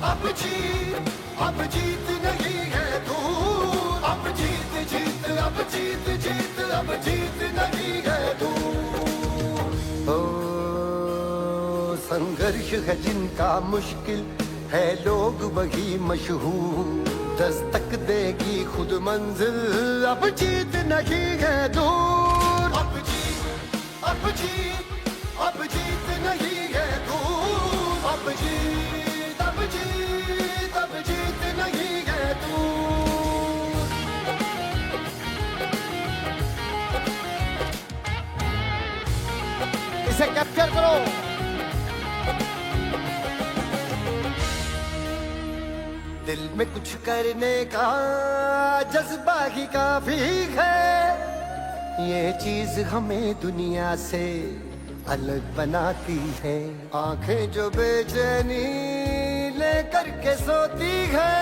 अब जीत नहीं है दूर, अब जीत जीत, अब जीत जीत, अब जीत नहीं है दूर। ओ संघर्ष है जिनका मुश्किल है, लोग वही मशहूर, दस्तक देगी खुद मंजिल, अब जीत नहीं है दूर। अब जीत, अब जीत, अब जीत नहीं है दूर, अब जीत, अब जीत, अब जीत नहीं है दूर। इसे कैप्चर करो। दिल में कुछ करने का जज्बा ही काफी है, ये चीज हमें दुनिया से अलग बनाती है। आंखें जो बेचैनी लेकर के सोती है,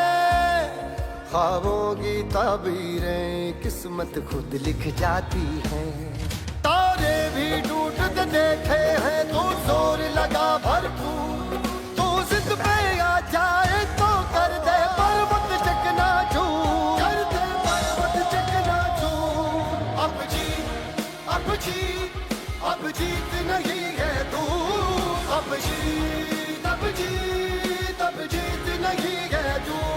ख्वाबों की ताबीरें किस्मत खुद लिख जाती है। तारे भी टूटते देखे हैं तो जोर लगा भरपूर, तू जिद पे आ जाए तो कर दे पर्वत चकनाचूर, कर दे पर्वत चकनाचूर। अब जीत, अब जीत, अब जीत नहीं है दूर, अब जीत, अब जीत, अब जीत नहीं है दूर।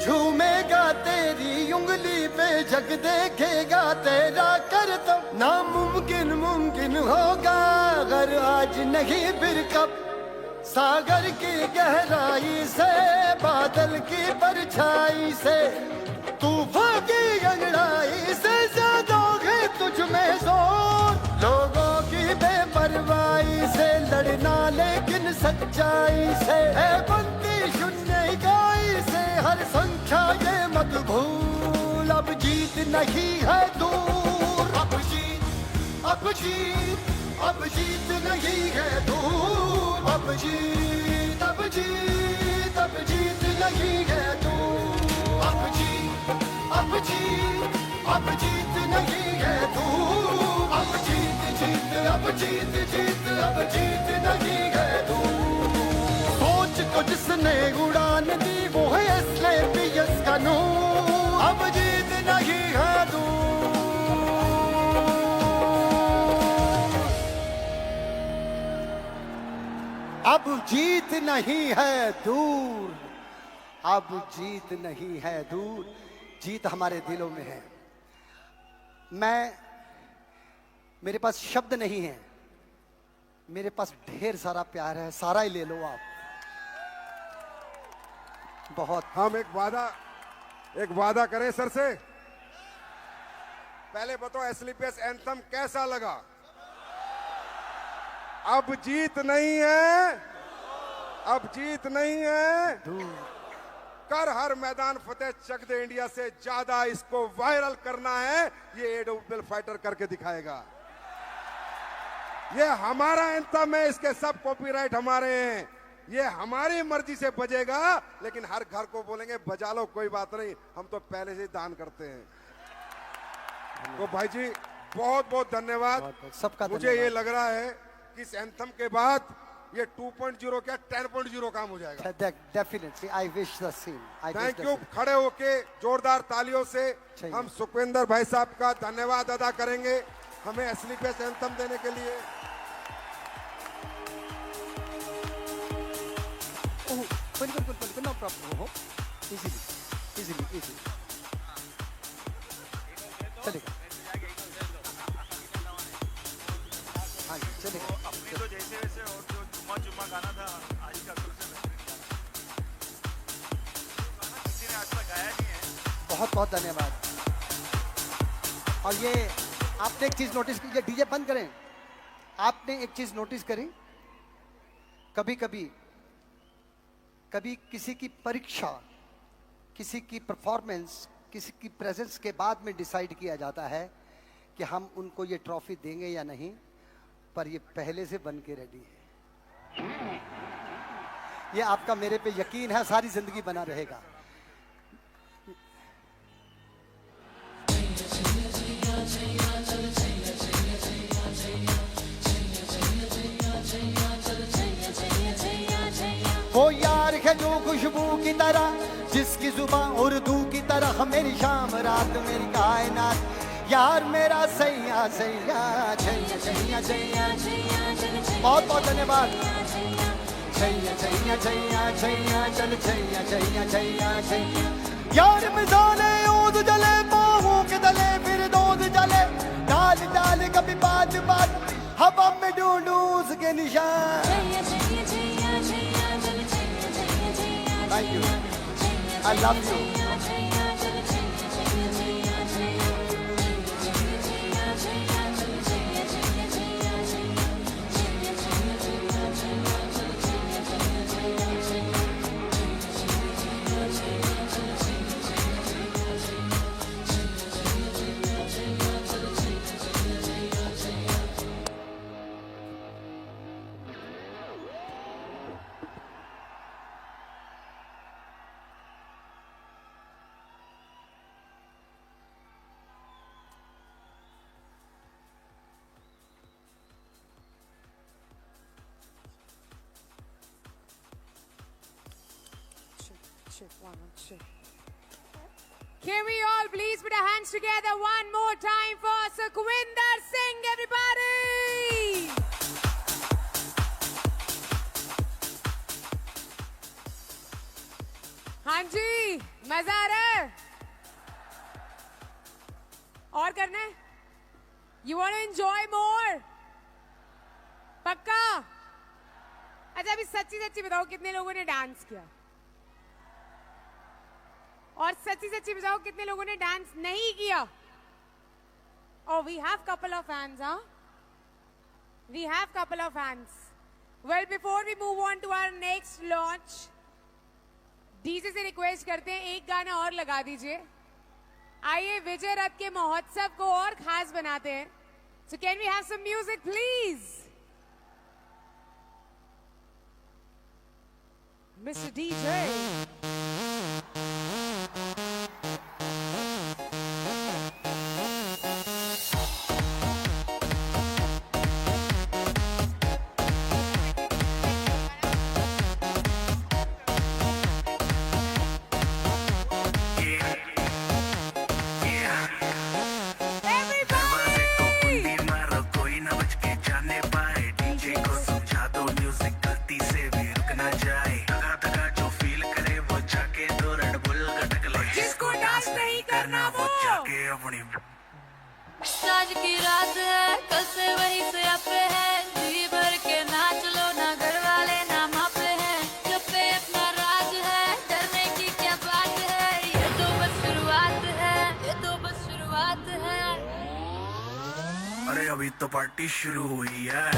झूमेगा तेरी उंगली पे जग देखेगा तेरा करतब, नामुमकिन मुमकिन होगा अगर आज नहीं फिर कब। सागर की गहराई से, बादल की परछाई से, तूफान की अंगड़ाई से ज्यादा है तुझ में जोर। लोगों की बेपरवाही से लड़ना लेकिन सच्चाई से, है बनती शून्य इकाई से हर संख्या ये मत भूल। अब जीत नहीं है दूर, अब जीत, अब जीत, अब जीत नहीं है दूर, अब जीत, अब जीत, अब जीत नहीं है दूर। अब जीत, अब जीत, अब जीत नहीं है दूर, अब जीत जीत, अब जीत जीत, अब जीत नहीं है दूर। सोच को जिसने उड़ान दी वो है एस्क्लेपियस का नूर, अब जीत नहीं है दूर। अब जीत नहीं है दूर, अब जीत नहीं है दूर, जीत हमारे दिलों में है। मेरे पास शब्द नहीं है, मेरे पास ढेर सारा प्यार है, सारा ही ले लो आप। बहुत। हम एक वादा करें सर से। पहले बताओ एसलीपीएस एंथम कैसा लगा? अब जीत नहीं है, अब जीत नहीं है, कर हर मैदान फतेह चक दे इंडिया से ज्यादा इसको वायरल करना है, ये एडोबिल फाइटर करके दिखाएगा। ये हमारा एंथम है, इसके सब कॉपीराइट हमारे हैं, ये हमारी मर्जी से बजेगा, लेकिन हर घर को बोलेंगे बजा लो कोई बात नहीं, हम तो पहले से ही दान करते हैं। तो भाई जी बहुत बहुत धन्यवाद। सबका मुझे ये लग रहा है कि इस एंथम के बाद ये 2.0 क्या 10.0 काम हो जाएगा। Definitely, I wish the same. Thank you. खड़े होके जोरदार तालियों से हम सुखविंदर भाई साहब का धन्यवाद अदा करेंगे हमें एसलीपीएस एंथम देने के लिए। No problem. Easily. चलेगा। हाँ जी, चलेगा। अपनी तो जैसे वैसे, और जो चुम्मा गाना था आज का किसी ने आज तक गाया नहीं है। बहुत बहुत धन्यवाद। और ये आपने एक चीज नोटिस की, डीजे बंद करें। आपने एक चीज नोटिस करी, कभी किसी की परीक्षा, किसी की परफॉर्मेंस, किसी की प्रेजेंस के बाद में डिसाइड किया जाता है कि हम उनको ये ट्रॉफी देंगे या नहीं, पर ये पहले से बन के रेडी है। ये आपका मेरे पे यकीन है, सारी जिंदगी बना रहेगा। वो यार है जो खुशबू की तरह, जिसकी जुबान उर्दू की तरह, मेरी शाम रात मेरी कायनात, यार मेरा सैया सैया सैया सैया सैया। बहुत बहुत धन्यवाद। सैया सैया सैया सैया चल सैया सैया सैया सैया। यार मिसाले ऊद जले बाहों के तले, फिर दूध जले डाल डाल कभी बात बात, हवा में ढूंढूं उसके निशान। Thank you. I love you. Can we all please put our hands together one more time for Sukhwinder Singh, everybody? हाँ जी, मजा आ रहा है? और करना है? You want to enjoy more? पक्का? अच्छा अभी सच्ची सच्ची बताओ कितने लोगों ने डांस किया? और सच्ची सच्ची बताओ कितने लोगों ने डांस नहीं किया? Oh, we have couple of hands, huh? We have couple of hands. Well, before we move on to our next launch, DJ से रिक्वेस्ट करते हैं एक गाना और लगा दीजिए। आइए विजय रथ के महोत्सव को और खास बनाते हैं। So can we have some music, please? Mr. DJ. आज की रात है, कल से वही से अपे है, जी भर के नाच लो ना, घर वाले ना मापे हैं, जब पे अपना राज है, डरने की क्या बात है, ये तो बस शुरुआत है, ये तो बस शुरुआत है। अरे अभी तो पार्टी शुरू हुई है।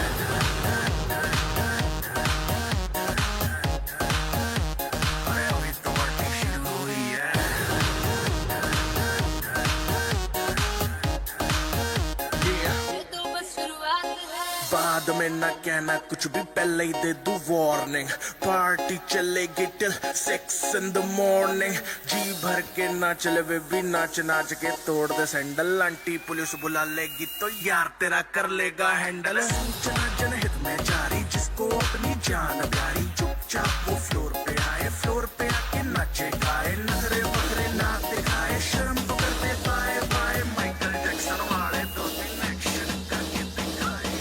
बाद में ना कहना कुछ भी, पहले ही दे दूं वार्निंग, पार्टी चलेगी टिल 6 in the morning, जी भर के नाच ले वे भी नाच नाच के तोड़ दे सैंडल, आंटी पुलिस बुला लेगी तो यार तेरा कर लेगा हैंडल। सूचना जनहित में जारी, जिसको अपनी जान प्यारी, चुपचाप वो फ्लोर पे आए, फ्लोर पे आके नाचे गाए, नखरे बखरे ना दिखाए, शर्म तो करते पाए पाए, माइकल जैक्सन वाले 2-3 एक्शन करके दिखाए।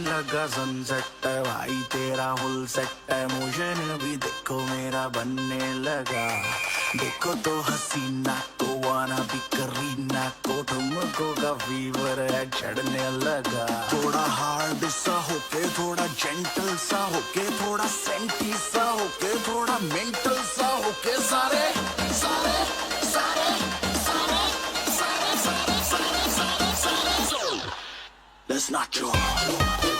लगा सनसेट भाई तेरा फुल सेट है, मोशन भी देखो मेरा बनने लगा, देखो तो हसीना को वाना भी करीना को तुमको का फीवर है चढ़ने लगा थोड़ा हार्ड सा होके थोड़ा जेंटल सा होके थोड़ा सेंटी सा होके थोड़ा मेंटल सा होके सारे सारे सारे सारे सारे सारे सारे सारे सारे Let's not joke.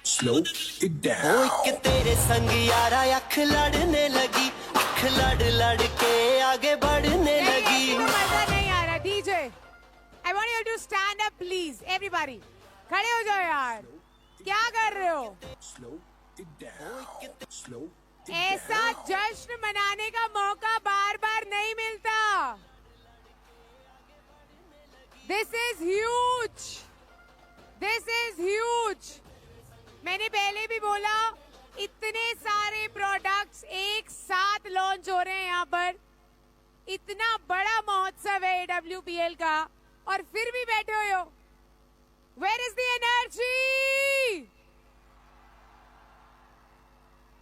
Slow it down. एक तेरे संग यारा अख लड़ने लगी अख लड़ लड़ के आगे बढ़ने लगी नहीं, मजा नहीं आ रहा DJ I want you to stand up please everybody खड़े हो जाओ यार क्या कर रहे हो Slow it down. Slow it ऐसा जश्न मनाने का मौका बार बार नहीं मिलता This is huge This is huge मैंने पहले भी बोला इतने सारे प्रोडक्ट्स एक साथ लॉन्च हो रहे हैं यहाँ पर इतना बड़ा महोत्सव है AWPL का और फिर भी बैठे हुए हो Where is the energy?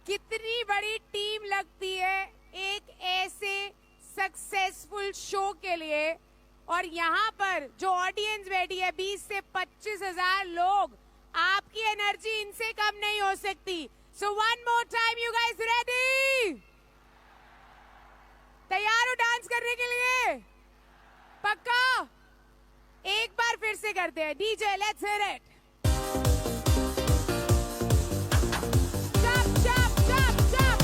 कितनी बड़ी टीम लगती है एक ऐसे सक्सेसफुल शो के लिए और यहाँ पर जो ऑडियंस बैठी है 20 से 25,000 लोग आपकी एनर्जी इनसे कम नहीं हो सकती so one more time you guys ready तैयार हो डांस करने के लिए पक्का एक बार फिर से करते हैं DJ let's hear it jump jump jump jump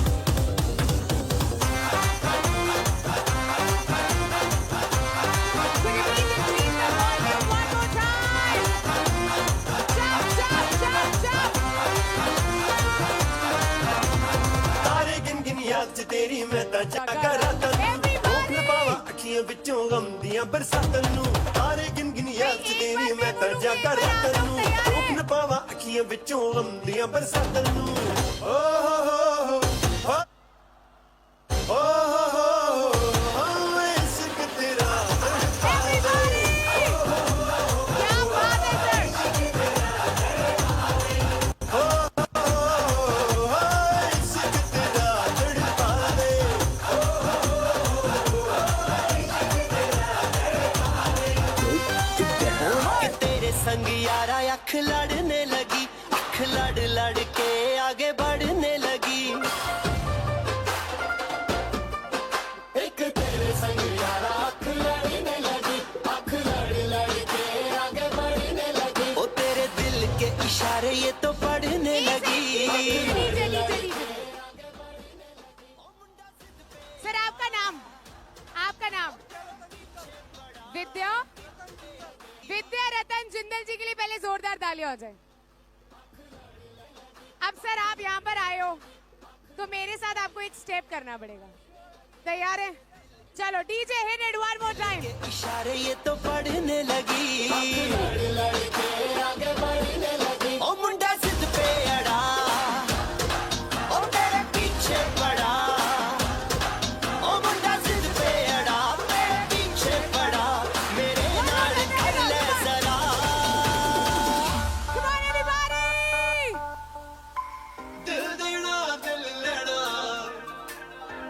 तेरी मैं ता जागा रातां नूं पावा अखियां विचों गम दियां बरसातां नूं तारे गिन गिन याद च तेरी मैं ता जागा रातां नूं रोक पावा अखियां विचों गम दियां बरसातां नूं ओ हो हो ओ हो हो इश्क तेरा संग यारा अख लड़ने लगी अख लड़ लड़ के आगे बढ़ने लगी एक तेरे संग यारा अख लड़ने लगी अख लड़ लड़ के आगे बढ़ने लगी ओ तेरे दिल के इशारे ये तो पढ़ने लगी सर आपका नाम विद्या विद्या रतन जिंदल जी के लिए पहले जोरदार तालियां हो जाए अब सर आप यहाँ पर आए हो तो मेरे साथ आपको एक स्टेप करना पड़ेगा। तैयार है? चलो DJ hit it one more time. इशारे ये तो पढ़ने लगी, ओ मुंडा जिद पे अड़ा, ओ मेरे पीछे पड़ा, ओ मुंडा जिद पे अड़ा, मेरे पीछे पड़ा, मेरे नाल कर ले जरा। Come on everybody! दिल देना दिल लेना,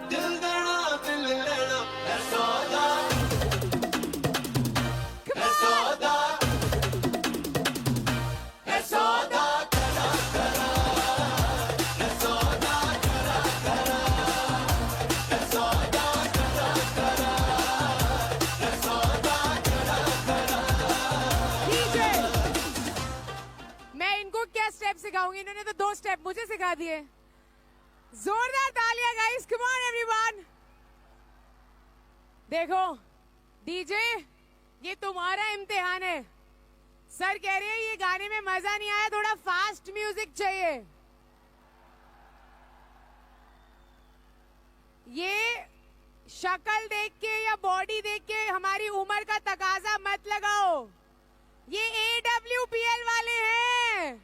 दिल देना दिल लेना, है सौदा, है सौदा, है सौदा करा करा, है सौदा करा करा, है सौदा करा करा, है सौदा करा करा। डीजे मैं इनको क्या स्टेप सिखाऊंगी? इन्होंने तो 2 स्टेप मुझे सिखा दिए। जोरदार तालियां गाइस, कम ऑन एवरीवन। देखो डीजे, ये तुम्हारा इम्तिहान है। सर कह रहे हैं ये गाने में मजा नहीं आया, थोड़ा फास्ट म्यूजिक चाहिए। ये शक्ल देख के या बॉडी देख के हमारी उम्र का तकाजा मत लगाओ। ये AWPL वाले हैं,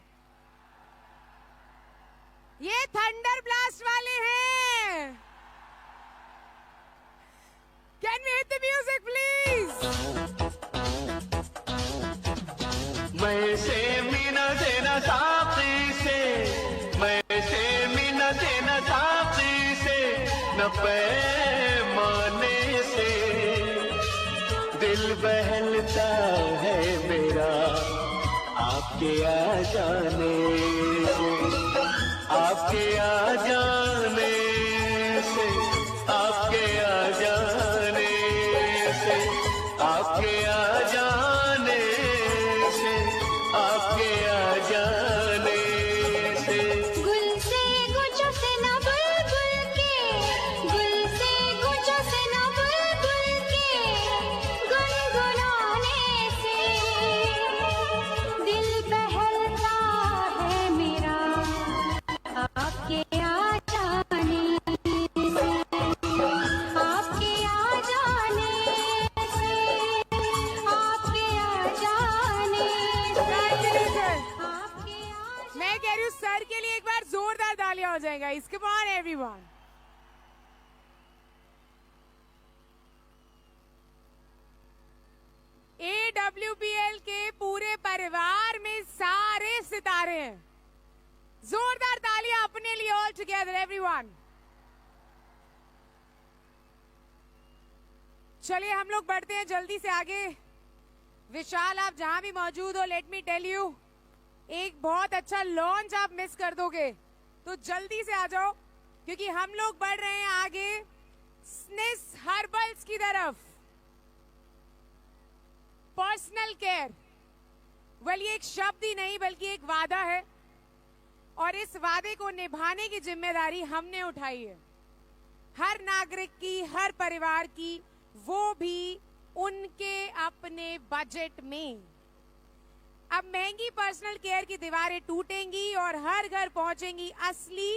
ये थंडर ब्लास्ट वाले हैं। Can we hit the music please? मैं से मीना देना साथी से, मैं से मीना देना साथी से, न पैमाने से दिल बहलता है मेरा आपके आ जाने से, आपके आ जाने से, आपके आ जाने से, आपके आ जाने से, आपके आ जाने से। गुल से गुजो से ना बुलबुल के, गुल से गुजो से ना बुलबुल के, गुनगुनाने से दिल बहलता है मेरा आपके आ जाने से, आपके आ जाने से, आपके आ जाने से, आपके आ मैं कह रही हूँ सर के लिए एक बार जोरदार तालियां हो जाएगा। इसके बाद एवरीवन AWPL के पूरे परिवार में सारे सितारे हैं। जोरदार तालियां अपने लिए ऑल टुगेदर एवरीवन। चलिए हम लोग बढ़ते हैं जल्दी से आगे। विशाल आप जहां भी मौजूद हो, लेट मी टेल यू, एक बहुत अच्छा लॉन्च आप मिस कर दोगे, तो जल्दी से आ जाओ क्योंकि हम लोग बढ़ रहे हैं आगे स्निस हर्बल्स की तरफ। पर्सनल केयर, वेल ये एक शब्द ही नहीं बल्कि एक वादा है और इस वादे को निभाने की जिम्मेदारी हमने उठाई है, हर नागरिक की, हर परिवार की, वो भी उनके अपने बजट में। अब महंगी पर्सनल केयर की दीवारें टूटेंगी और हर घर पहुंचेंगी असली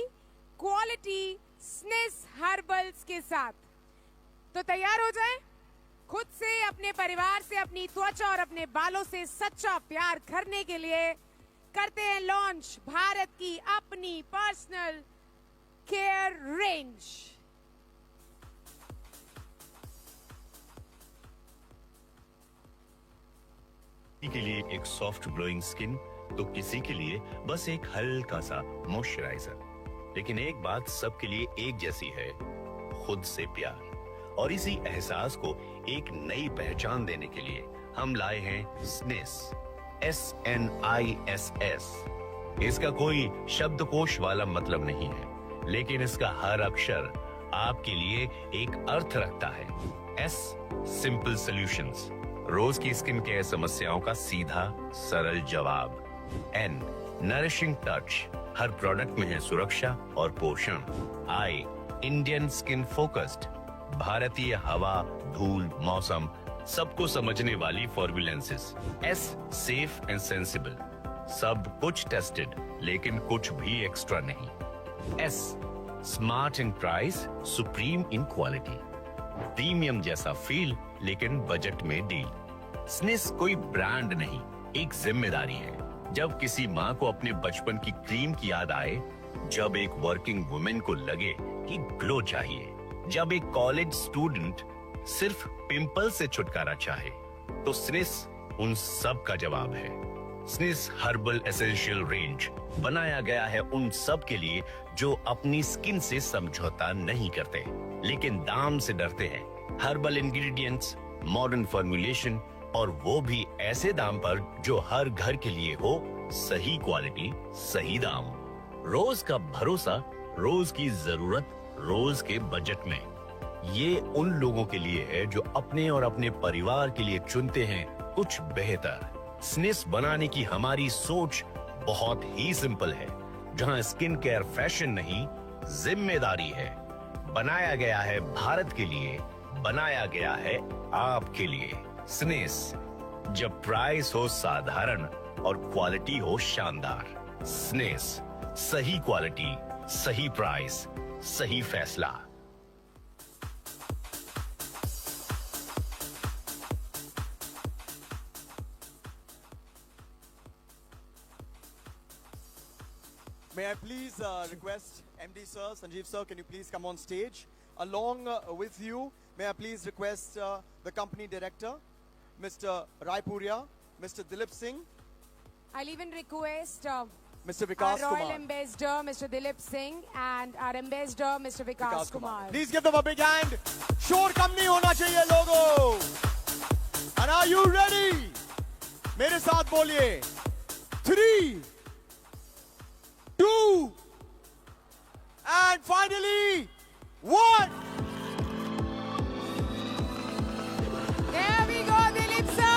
क्वालिटी स्निस हर्बल्स के साथ। तो तैयार हो जाएं, खुद से, अपने परिवार से, अपनी त्वचा और अपने बालों से सच्चा प्यार करने के लिए करते हैं लॉन्च भारत की अपनी पर्सनल केयर रेंज। किसी के लिए एक सॉफ्ट ग्लोइंग स्किन, तो किसी के लिए बस एक हल्का सा मॉइस्चराइजर। लेकिन एक बात सबके लिए एक जैसी है, खुद से प्यार। और इसी एहसास को एक नई पहचान देने के लिए हम लाए हैं स्निस, SNISS। इसका कोई शब्दकोश वाला मतलब नहीं है, लेकिन इसका हर अक्षर आपके लिए एक अर्थ रखता है। S सिंपल सॉल्यूशंस, रोज की स्किन केयर समस्याओं का सीधा सरल जवाब। N नरिशिंग टच, हर प्रोडक्ट में है सुरक्षा और पोषण। I इंडियन स्किन फोकस्ड, भारतीय हवा, धूल, मौसम सबको समझने वाली फॉर्मुलेंसेस। S सेफ एंड सेंसिबल, सब कुछ टेस्टेड लेकिन कुछ भी एक्स्ट्रा नहीं। S smart in price, supreme in quality, premium जैसा फील लेकिन बजट में डील। स्निस कोई ब्रांड नहीं, एक जिम्मेदारी है। जब किसी माँ को अपने बचपन की क्रीम की याद आए, जब एक वर्किंग वुमेन को लगे कि ग्लो चाहिए, जब एक कॉलेज स्टूडेंट सिर्फ पिंपल से छुटकारा चाहे, तो स्निस उन सब का जवाब है। स्निस हर्बल एसेंशियल रेंज बनाया गया है उन सब के लिए जो अपनी स्किन से समझौता नहीं करते, लेकिन दाम से डरते हैं। हर्बल इंग्रेडिएंट्स, मॉडर्न फॉर्मुलेशन और वो भी ऐसे दाम पर जो हर घर के लिए हो। सही क्वालिटी, सही दाम। रोज का भरोसा, रोज की जरूरत, रोज के बजट में। ये उन लोगों के लिए है जो अपने और अपने परिवार के लिए चुनते हैं कुछ बेहतर। स्निस बनाने की हमारी सोच बहुत ही सिंपल है, जहां स्किन केयर फैशन नहीं, जिम्मेदारी है। बनाया गया है भारत के लिए, बनाया गया है आपके लिए। स्निस, जब प्राइस हो साधारण और क्वालिटी हो शानदार। स्निस, सही क्वालिटी, सही प्राइस, सही फैसला। May I please request MD sir, Sanjeev sir, can you please come on stage? Along with you, may I please request the company director, Mr. Raipuria, Mr. Dilip Singh, I'll even request Mr. our Vikas Royal Kumar. Ambassador, Mr. Dilip Singh, and our Ambassador, Mr. Vikas Kumar. Please give them a big hand. शोर कम नहीं होना चाहिए लोगों. And are you ready? मेरे साथ बोलिए. 3, 2, and finally 1. There we go, Dilip sir.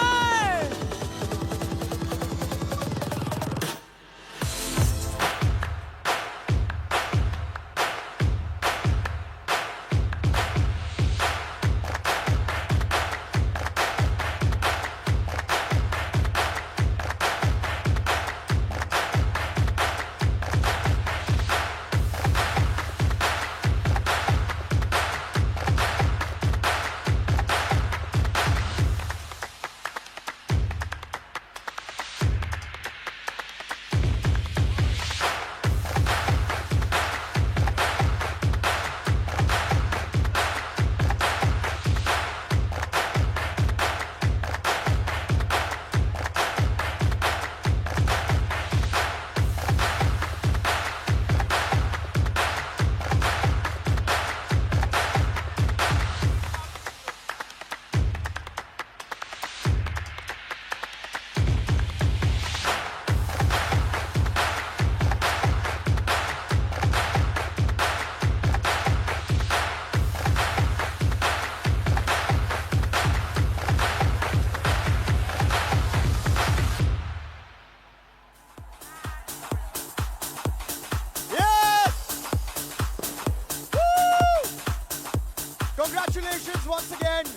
Congratulations once again.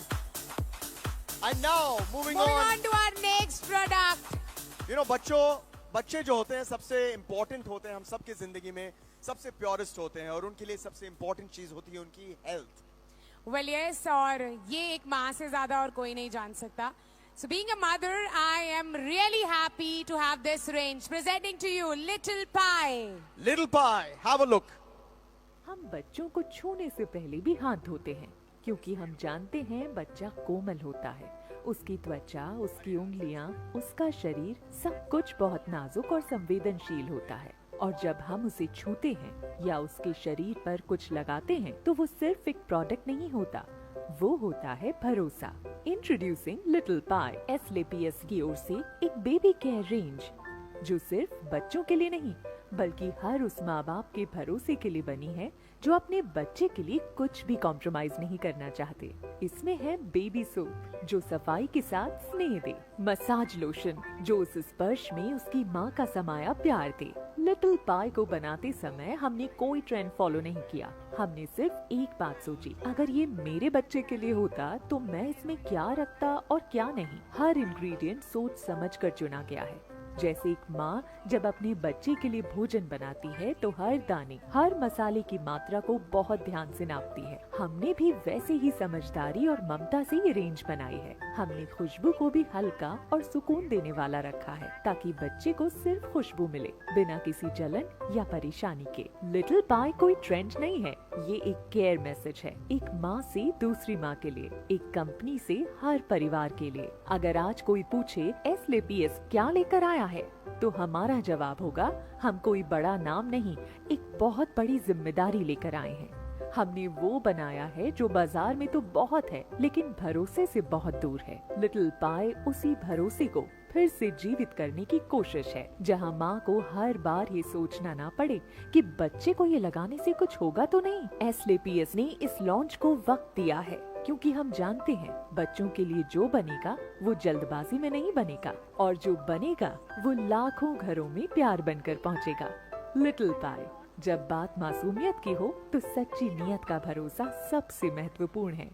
And now moving Moving on. on to our next product. You know, बच्चे जो होते हैं सबसे इम्पोर्टेंट होते हैं हम सबकी जिंदगी में, सबसे प्योरेस्ट होते हैं और उनके लिए सबसे इम्पोर्टेंट चीज होती है उनकी हेल्थ. Well, yes, और ये एक माँ से ज्यादा और कोई नहीं जान सकता. So being a mother, I am really happy to have this range. Presenting to you, Little Pie. Little Pie, have a look. हम बच्चों को छूने से पहले भी हाथ धोते हैं क्योंकि हम जानते हैं बच्चा कोमल होता है. उसकी त्वचा, उसकी उंगलियां, उसका शरीर सब कुछ बहुत नाजुक और संवेदनशील होता है. और जब हम उसे छूते हैं या उसके शरीर पर कुछ लगाते हैं तो वो सिर्फ एक प्रोडक्ट नहीं होता, वो होता है भरोसा. इंट्रोड्यूसिंग लिटिल पाई, एसएलपीएस की ओर से एक बेबी केयर रेंज जो सिर्फ बच्चों के लिए नहीं बल्कि हर उस माँ बाप के भरोसे के लिए बनी है जो अपने बच्चे के लिए कुछ भी कॉम्प्रोमाइज नहीं करना चाहते. इसमें है बेबी सोप जो सफाई के साथ स्नेह दे, मसाज लोशन जो उस स्पर्श में उसकी माँ का समाया प्यार दे. लिटिल पाई को बनाते समय हमने कोई ट्रेंड फॉलो नहीं किया. हमने सिर्फ एक बात सोची, अगर ये मेरे बच्चे के लिए होता तो मैं इसमें क्या रखता और क्या नहीं. हर इंग्रेडिएंट सोच समझ कर चुना गया है. जैसे एक माँ जब अपने बच्चे के लिए भोजन बनाती है तो हर दाने, हर मसाले की मात्रा को बहुत ध्यान से नापती है। हमने भी वैसे ही समझदारी और ममता से ये रेंज बनाई है। हमने खुशबू को भी हल्का और सुकून देने वाला रखा है ताकि बच्चे को सिर्फ खुशबू मिले, बिना किसी जलन या परेशानी के। लिटिल पाई कोई ट्रेंड नहीं है, ये एक केयर मैसेज है, एक माँ से दूसरी माँ के लिए, एक कंपनी से हर परिवार के लिए। अगर आज कोई पूछे एसलेपीएस क्या लेकर आया है, तो हमारा जवाब होगा, हम कोई बड़ा नाम नहीं, एक बहुत बड़ी जिम्मेदारी लेकर आए हैं। हमने वो बनाया है जो बाजार में तो बहुत है, लेकिन भरोसे से बहुत दूर है। लिटिल पाई उसी भरोसे को फिर से जीवित करने की कोशिश है, जहां माँ को हर बार ये सोचना ना पड़े कि बच्चे को ये लगाने से कुछ होगा तो नहीं। एसलेपीएस ने इस लॉन्च को वक्त दिया है, क्योंकि हम जानते हैं बच्चों के लिए जो बनेगा वो जल्दबाजी में नहीं बनेगा, और जो बनेगा वो लाखों घरों में प्यार बनकर पहुंचेगा। लिटिल पाई, जब बात मासूमियत की हो तो सच्ची नीयत का भरोसा सबसे महत्वपूर्ण है।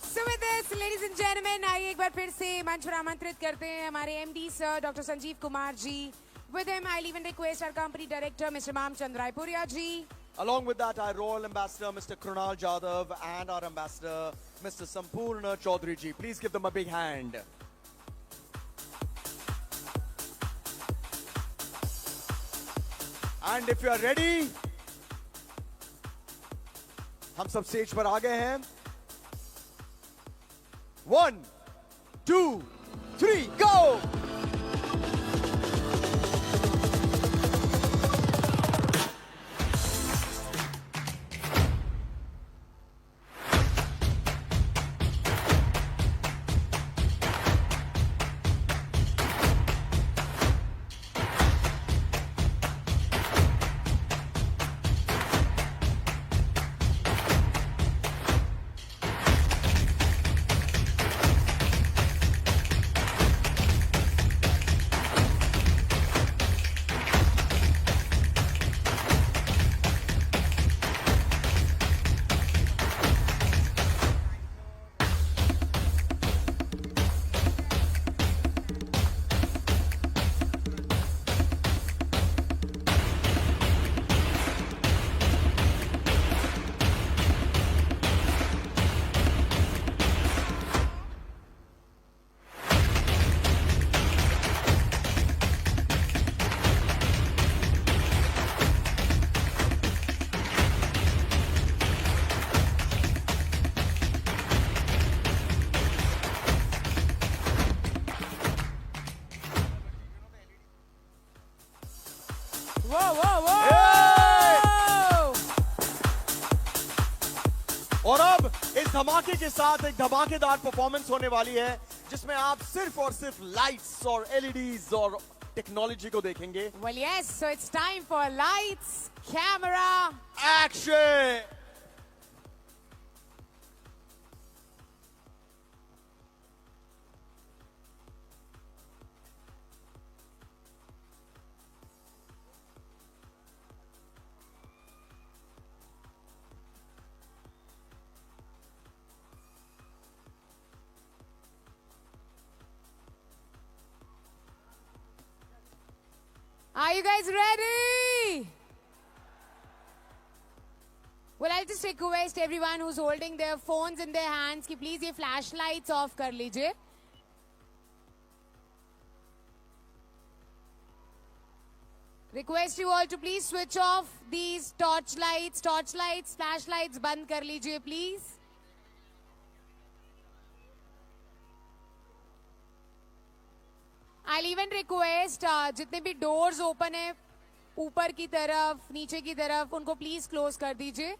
So with this, ladies and gentlemen, आइए एक बार फिर से मंच पर आमंत्रित करते हैं हमारे MD sir doctor Sanjeev Kumar ji. With him, I'll even request our company director, Mr. Mamchand Raipuria ji. Along with that, our Royal Ambassador, Mr. Krunal Jadhav, and our Ambassador, Mr. Sampurna Chaudhary ji. Please give them a big hand. And if you are ready, हम सब stage पर आ गए हैं। 1, 2, 3, go! और अब इस धमाके के साथ एक धमाकेदार परफॉर्मेंस होने वाली है, जिसमें आप सिर्फ और सिर्फ लाइट्स और एलईडीज और टेक्नोलॉजी को देखेंगे। Well, yes, so it's time for lights, camera, Action! Are you guys ready? Well, I'll just request everyone who's holding their phones in their hands कि please ये flashlights off कर लीजिए। Request you all to please switch off these torchlights, flashlights बंद कर लीजिए please। I'll even request जितने भी doors open है ऊपर की तरफ, नीचे की तरफ, उनको प्लीज क्लोज कर दीजिए।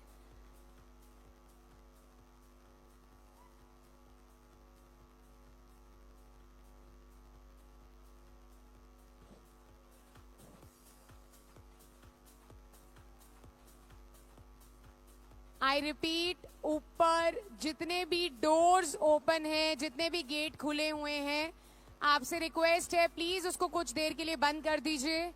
आई रिपीट, ऊपर जितने भी डोर्स ओपन हैं, जितने भी गेट खुले हुए हैं, आपसे रिक्वेस्ट है प्लीज उसको कुछ देर के लिए बंद कर दीजिए।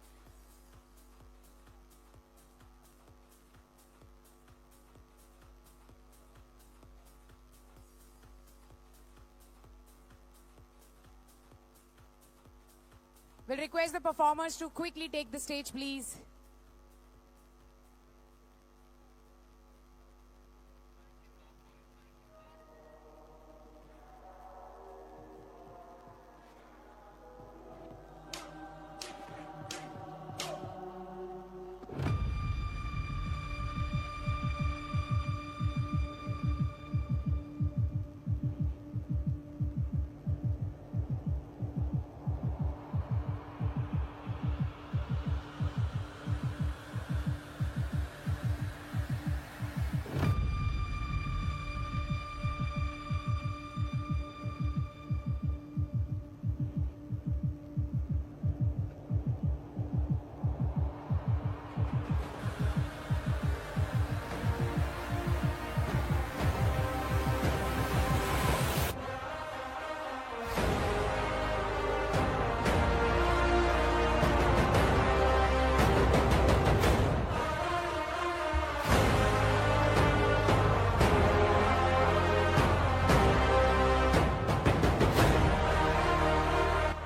We'll request the performers to quickly take the stage, please.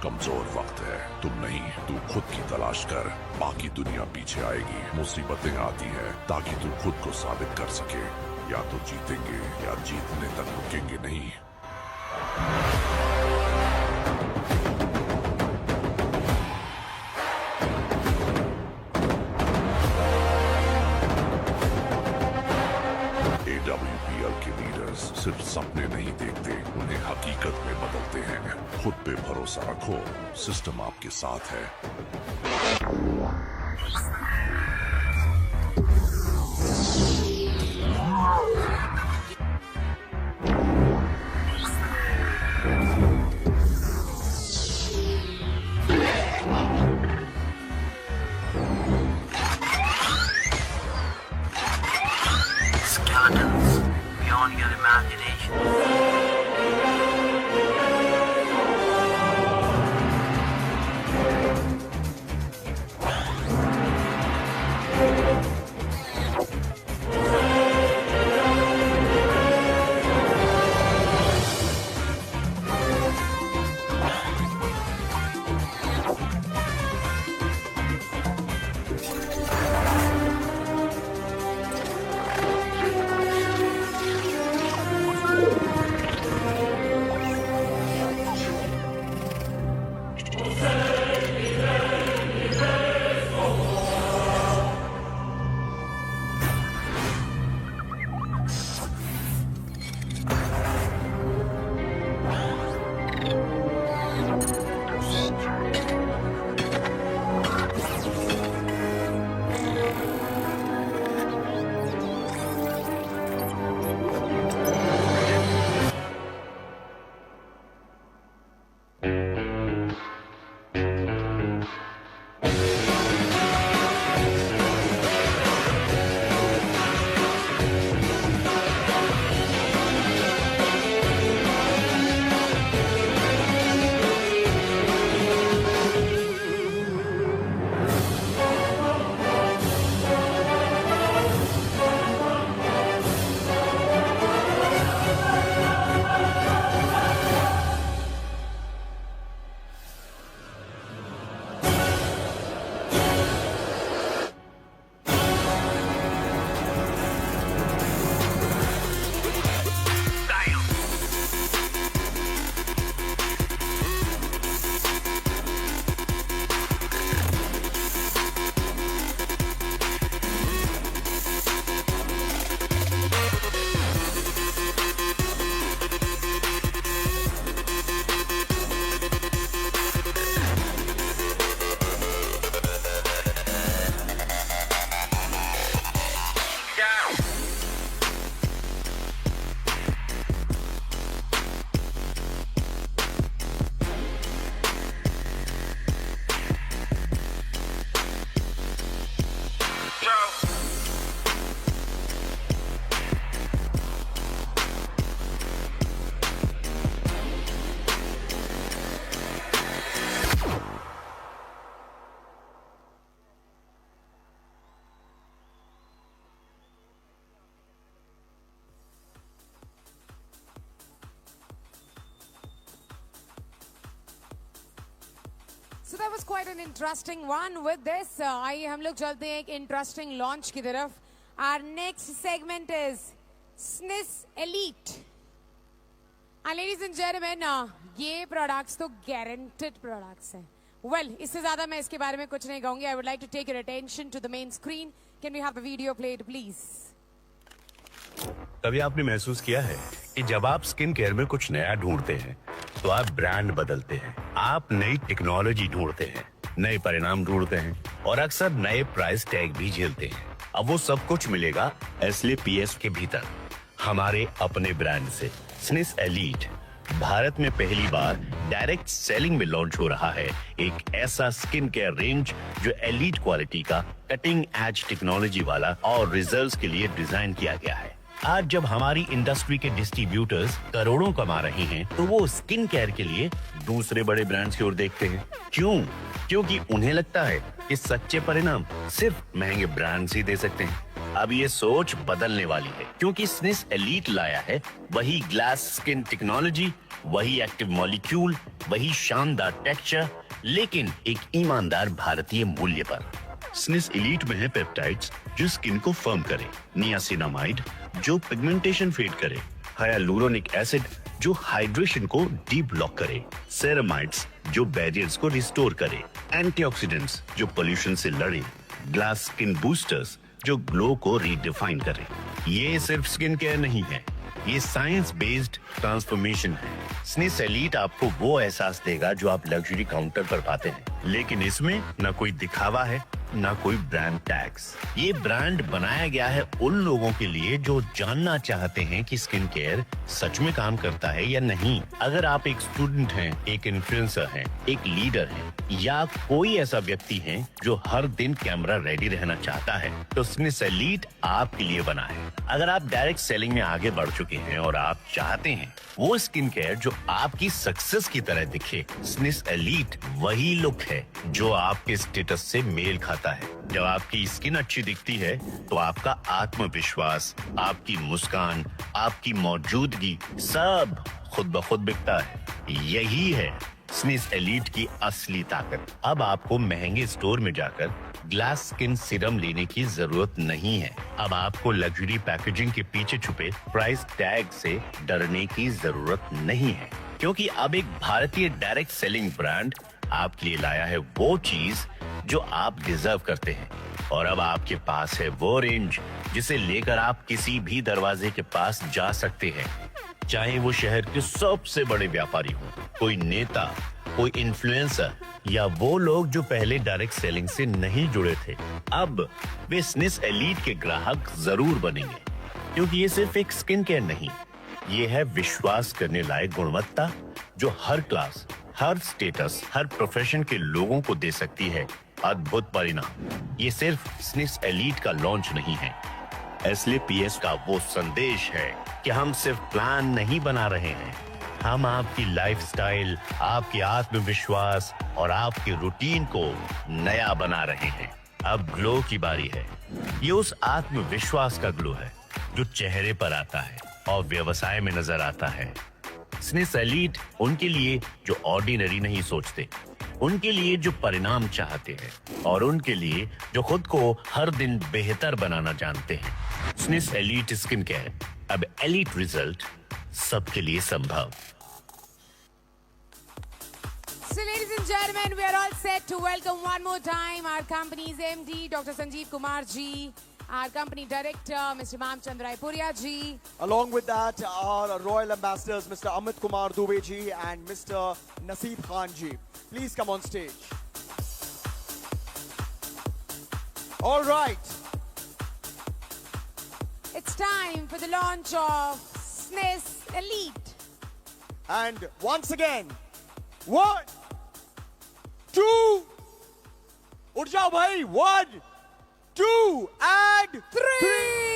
कमजोर वक्त है, तुम नहीं, तू खुद की तलाश कर, बाकी दुनिया पीछे आएगी। मुसीबतें आती हैं ताकि तू खुद को साबित कर सके। या तो जीतेंगे या जीतने तक रुकेंगे नहीं। AWPL के लीडर्स सिर्फ सपने नहीं देखते, उन्हें हकीकत में बदलते हैं। खुद पे भरोसा रखो, सिस्टम आपके साथ है। Skeletons beyond your imagination. So that was quite an interesting one. With this, आइए हम लोग चलते हैं एक interesting launch की तरफ. Our next segment is SNIS Elite. And ladies and gentlemen, ये products तो guaranteed products हैं. Well, इससे ज़्यादा मैं इसके बारे में कुछ नहीं कहूँगी. I would like to take your attention to the main screen. Can we have the video played, please? कभी आपने महसूस किया है कि जब आप स्किन केयर में कुछ नया ढूंढते हैं तो आप ब्रांड बदलते हैं, आप नई टेक्नोलॉजी ढूंढते हैं, नए परिणाम ढूंढते हैं और अक्सर नए प्राइस टैग भी झेलते हैं. अब वो सब कुछ मिलेगा SLPS के भीतर, हमारे अपने ब्रांड से. स्निस एलीट भारत में पहली बार डायरेक्ट सेलिंग में लॉन्च हो रहा है. एक ऐसा स्किन केयर रेंज जो एलीट क्वालिटी का कटिंग एज टेक्नोलॉजी वाला और रिजल्ट्स के लिए डिजाइन किया गया है. आज जब हमारी इंडस्ट्री के डिस्ट्रीब्यूटर्स करोड़ों कमा रहे हैं तो वो स्किन केयर के लिए दूसरे बड़े ब्रांड्स की ओर देखते हैं. क्यों? क्योंकि उन्हें लगता है कि सच्चे परिणाम सिर्फ महंगे ब्रांड्स ही दे सकते हैं. अब ये सोच बदलने वाली है क्योंकि स्निस एलीट लाया है वही ग्लास स्किन टेक्नोलॉजी, वही एक्टिव मॉलिक्यूल, वही शानदार टेक्सचर, लेकिन एक ईमानदार भारतीय मूल्य पर. स्निस एलीट में है पेप्टाइड्स जो स्किन को फर्म करे, नियासिनामाइड जो पिगमेंटेशन फेड करे, हाइलुरोनिक एसिड जो हाइड्रेशन को डीप ब्लॉक करे, सेरामाइड्स जो बैरियर्स को रिस्टोर करे, एंटीऑक्सीडेंट्स जो पोल्यूशन से लड़े, ग्लास स्किन बूस्टर्स जो ग्लो को रीडिफाइन करे. ये सिर्फ स्किन केयर नहीं है, ये साइंस बेस्ड ट्रांसफॉर्मेशन है. स्निस एलीट आपको वो एहसास देगा जो आप लग्जरी काउंटर पर पाते हैं, लेकिन इसमें न कोई दिखावा है ना कोई ब्रांड टैग्स. ये ब्रांड बनाया गया है उन लोगों के लिए जो जानना चाहते हैं कि स्किन केयर सच में काम करता है या नहीं. अगर आप एक स्टूडेंट हैं, एक इन्फ्लुएंसर हैं, एक लीडर हैं या कोई ऐसा व्यक्ति है जो हर दिन कैमरा रेडी रहना चाहता है तो स्निस एलीट आपके लिए बना है. अगर आप डायरेक्ट सेलिंग में आगे बढ़ चुके हैं और आप चाहते हैं वो स्किन केयर जो आपकी सक्सेस की तरह दिखे, स्निस एलीट वही लुक है जो आपके स्टेटस से मेल खाता है. जब आपकी स्किन अच्छी दिखती है तो आपका आत्मविश्वास, आपकी मुस्कान, आपकी मौजूदगी सब खुद ब खुद बिकता है. यही है स्निस एलीट की असली ताकत. अब आपको महंगे स्टोर में जाकर ग्लास स्किन सीरम लेने की जरूरत नहीं है. अब आपको लग्जरी पैकेजिंग के पीछे छुपे प्राइस टैग से डरने की जरूरत नहीं है, क्योंकि अब एक भारतीय डायरेक्ट सेलिंग ब्रांड आपके लिए लाया है वो चीज जो आप डिजर्व करते हैं. और अब आपके पास है वो रेंज जिसे लेकर आप किसी भी दरवाजे के पास जा सकते हैं, चाहे वो शहर के सबसे बड़े व्यापारी हो, कोई नेता, कोई इन्फ्लुएंसर या वो लोग जो पहले डायरेक्ट सेलिंग से नहीं जुड़े थे. अब वे स्निस एलीट के ग्राहक जरूर बनेंगे, क्योंकि ये सिर्फ एक स्किन केयर नहीं, ये है विश्वास करने लायक गुणवत्ता जो हर क्लास, हर स्टेटस, हर प्रोफेशन के लोगों को दे सकती है अद्भुत परिणाम. ये सिर्फ स्निस एलीट का लॉन्च नहीं है, SLPS का वो संदेश है कि हम सिर्फ प्लान नहीं बना रहे हैं, हम आपकी लाइफस्टाइल, आपके आत्मविश्वास और आपके रूटीन को नया बना रहे हैं. अब ग्लो की बारी है. ये उस आत्मविश्वास का ग्लो है जो चेहरे पर आता है और व्यवसाय में नजर आता है. स्निस एलीट उनके लिए जो ऑर्डिनरी नहीं सोचते, उनके लिए जो परिणाम चाहते हैं और उनके लिए जो खुद को हर दिन बेहतर बनाना जानते हैं. स्निस एलीट स्किन केयर, अब एलीट रिजल्ट सबके लिए संभव. So ladies and gentlemen, we are all set to welcome one more time our company's MD, Dr. Sanjeev Kumar ji, our company director, Mr. Mamchand Raipuria ji. Along with that, our royal ambassadors, Mr. Amit Kumar Dubey ji and Mr. Naseeb Khan ji. Please come on stage. All right. It's time for the launch of SNIS Elite. And once again, 1, 2, उठ जाओ भाई, 1, 2 and 3.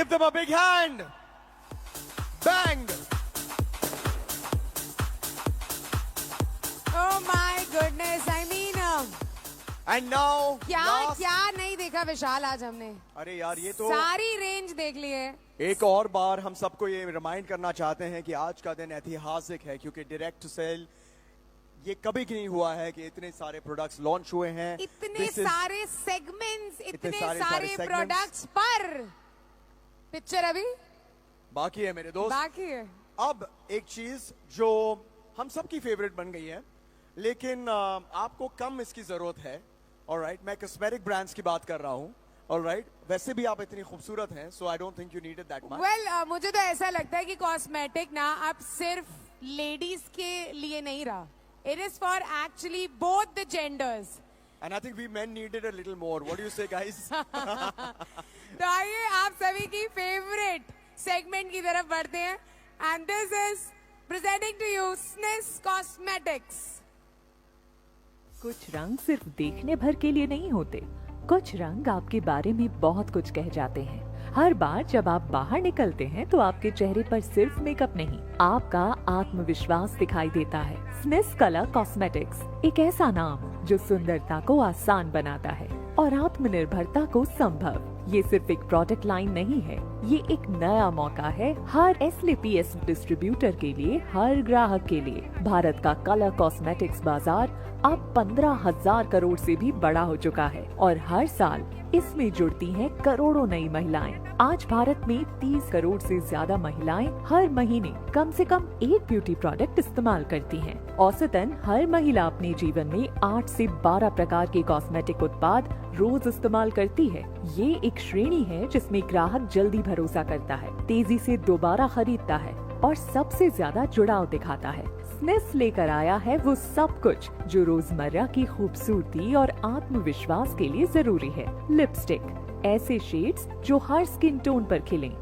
Give them a big hand. Bang. Oh my goodness, I mean, And now, क्या last- क्या नहीं देखा विशाल आज हमने. अरे यार ये तो सारी रेंज देख ली है. एक और बार हम सबको ये रिमाइंड करना चाहते हैं कि आज का दिन ऐतिहासिक है क्योंकि डायरेक्ट टू सेल ये कभी नहीं हुआ है कि इतने सारे प्रोडक्ट्स लॉन्च हुए हैं. इतने This is- सारे सेगमेंट्स, इतने सारे सारे segments. प्रोडक्ट्स पर पिक्चर अभी बाकी है मेरे दोस्त. बाकी है. अब एक चीज जो हम सबकी फेवरेट बन गई है लेकिन आपको कम इसकी जरूरत है. ऑलराइट, मैं कॉस्मेटिक ब्रांड्स की बात कर रहा हूँ. ऑलराइट, वैसे भी आप इतनी खूबसूरत हैं, so I don't think you needed that much. Well मुझे तो ऐसा लगता है कि कॉस्मेटिक ना अब सिर्फ लेडीज के लिए नहीं रहा. It is for actually both the genders. And I think we men needed a little more. What do you say guys? तो आइए आप सभी की फेवरेट सेगमेंट की तरफ बढ़ते हैं. And this is presenting to you स्निस कॉस्मेटिक्स. कुछ रंग सिर्फ देखने भर के लिए नहीं होते. कुछ रंग आपके बारे में बहुत कुछ कह जाते हैं. हर बार जब आप बाहर निकलते हैं तो आपके चेहरे पर सिर्फ मेकअप नहीं, आपका आत्मविश्वास दिखाई देता है. स्निस कलर कॉस्मेटिक्स एक ऐसा नाम जो सुंदरता को आसान बनाता है और आत्मनिर्भरता को संभव. ये सिर्फ एक प्रोडक्ट लाइन नहीं है, ये एक नया मौका है हर SLPS डिस्ट्रीब्यूटर के लिए, हर ग्राहक के लिए. भारत का कलर कॉस्मेटिक्स बाजार अब 15,000 करोड़ से भी बड़ा हो चुका है और हर साल इसमें जुड़ती हैं करोड़ों नई महिलाएं. आज भारत में 30 करोड़ से ज्यादा महिलाएं हर महीने कम से कम एक ब्यूटी प्रोडक्ट इस्तेमाल करती हैं. औसतन हर महिला अपने जीवन में 8 से 12 प्रकार के कॉस्मेटिक उत्पाद रोज इस्तेमाल करती है. ये एक श्रेणी है जिसमें ग्राहक जल्दी भरोसा करता है, तेजी से दोबारा खरीदता है और सबसे ज्यादा जुड़ाव दिखाता है. स्निस लेकर आया है वो सब कुछ जो रोजमर्रा की खूबसूरती और आत्मविश्वास के लिए जरूरी है. लिपस्टिक, ऐसे शेड्स जो हर स्किन टोन पर खिलें.